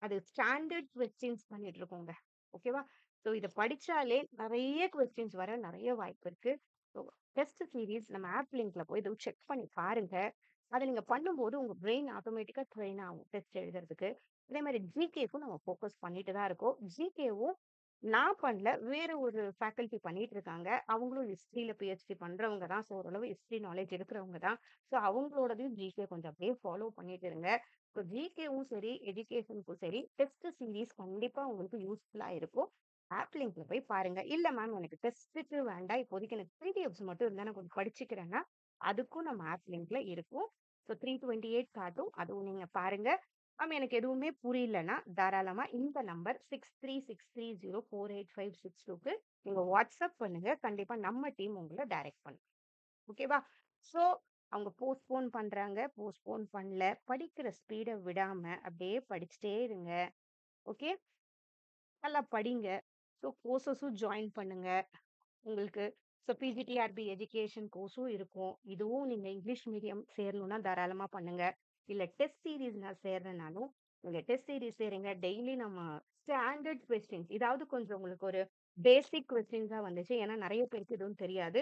அது ஸ்டாண்டர்ட் கொஸ்டின்ஸ் பண்ணிட்டு இருக்கோங்க. ஓகேவா? ஸோ இத படிச்சாலே நெறைய கொஸ்டின்ஸ் வர நெறைய வாய்ப்பு இருக்கு. ஸோ டெஸ்ட் சீரிஸ் நம்ம ஆப் லிங்க்ல போய் இதுவும் செக் பண்ணி பாருங்க. அத நீங்க பண்ணும்போது உங்க பிரெயின் ஆட்டோமேட்டிக்கா ட்ரெயின் ஆகும் டெஸ்ட் எழுதுறதுக்கு. அதே மாரி ஜிகேக்கும் நம்ம ஃபோக்கஸ் பண்ணிட்டு தான் இருக்கோம். ஜிகேவும் நான் பண்ணல. வேற ஒரு ஃபேக்கல்டி பண்ணிட்டு இருக்காங்க. அவங்களும் ஹிஸ்டரியில பிஹெச்டி பண்றவங்க தான். ஸோ ஓரளவு ஹிஸ்டரி நாலேட்ஜ் இருக்கிறவங்க தான். ஸோ அவங்களோடதையும் ஜிகே கொஞ்சம் அப்படியே ஃபாலோ பண்ணிட்டு இருங்க. ஸோ ஜிகேவும் சரி, எஜுகேஷனுக்கும் சரி, டெஸ்ட் சீரிஸ் கண்டிப்பா உங்களுக்கு யூஸ்ஃபுல்லா இருக்கும். ஆப் லிங்க்ல போய் பாருங்க. இல்ல மேம் எனக்கு டெஸ்ட்டுக்கு வேண்டாம். இப்போதைக்கு எனக்கு பிடிஎஃப்ஸ் மட்டும் இருந்தா நான் கொஞ்சம் படிச்சுக்கிறேன்னா, அதுக்கும் நம்ம ஆப் லிங்க்ல இருக்கும். ஸோ 328 காட்டும். அதுவும் நீங்க பாருங்க. மேம் எனக்கு எதுவுமே புரியலன்னா, தாராளமா இந்த நம்பர் 6363048562க்கு நீங்க வாட்ஸ்அப் பண்ணுங்க. கண்டிப்பா நம்ம டீம் உங்கள டைரக்ட் பண்ணும். ஓகேவா? ஸோ அவங்க போஸ்ட்போன் பண்ணல. படிக்கிற ஸ்பீட விடாம அப்படியே படிச்சுட்டே இருங்க. ஓகே. நல்லா படிங்க. ஸோ கோர்சஸும் ஜாயின் பண்ணுங்க. உங்களுக்கு பிஜிடிஆர்பி எஜுகேஷன் கோர்ஸும் இருக்கும். இதுவும் நீங்க இங்கிலீஷ் மீடியம் சேரணும்னா தாராளமா பண்ணுங்க. இல்ல டெஸ்ட் சீரிஸ் நான் சேர்றேன்னாலும், நீங்க டெஸ்ட் சீரிஸ் சேருங்க. டெய்லி நம்ம ஸ்டாண்டர்ட் கொஸ்டின்ஸ் இதாவது கொஞ்சம் உங்களுக்கு ஒரு பேசிக் கொஸ்டின்ஸா வந்துச்சு. ஏன்னா நெறைய பேருக்கு எதுவும் தெரியாது.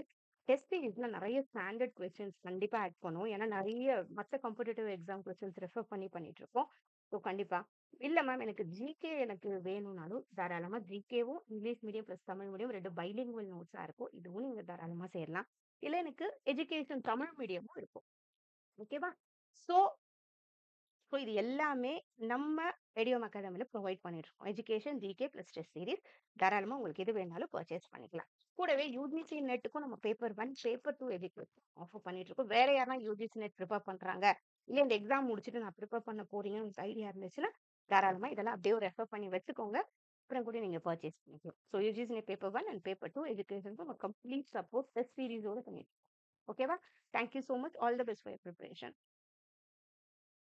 டெஸ்ட் சீரிஸ்ல நெறைய ஸ்டாண்டர்ட் கொஸ்டின்ஸ் கண்டிப்பா ஆட் பண்ணுவோம். ஏன்னா நெறைய மத்த காம்படிட்டிவ் எக்ஸாம் கொஸ்டின்ஸ் ரெஃபர் பண்ணிட்டு இருக்கோம். ஸோ கண்டிப்பா. இல்ல மேம் எனக்கு ஜிகே எனக்கு வேணும்னாலும், தாராளமா ஜிகேவும் English medium plus Tamil medium 2 bilingual நோட்ஸா இருக்கும். இதுவும் நீங்க தாராளமா சேரலாம். இல்ல எனக்கு எஜுகேஷன் தமிழ் மீடியமும் இருக்கும். ஓகேவா? ஸோ ஸோ இது எல்லாமே நம்ம ரேடியோம் அகாடமில ப்ரொவைட் பண்ணிட்டு இருக்கோம். Education, GK plus test series. தாராளமா உங்களுக்கு எது வேணாலும் பர்ச்சேஸ் பண்ணிக்கலாம். கூடவே யுஜிசி நெட்டுக்கும் நம்ம பேப்பர் 1, பேப்பர் 2 எஜுகேஷன் ஆஃபர் பண்ணிட்டு இருக்கோம். வேற யாருன்னா யுஜிசி நெட் ப்ரிப்பேர் பண்றாங்க. இல்ல இந்த எக்ஸாம் முடிச்சுட்டு நான் ப்ரிப்பேர் பண்ண போறீங்கன்னு உங்களுக்கு ஐடியா இருந்துச்சுன்னா, தாராளமா இதெல்லாம் அப்படியே ரெஃபர் பண்ணி வச்சுக்கோங்க. அப்புறம் கூட நீங்க பர்ச்சேஸ் பண்ணிக்கலாம். So UGC net paper 1 and paper 2 எஜுகேஷனுக்கு நம்ம கம்ப்ளீட் சப்போர்ட் டெஸ்ட் சீரிஸோட பண்ணிட்டு இருக்கோம். ஓகேவா? Thank you so much. All the best for your preparation.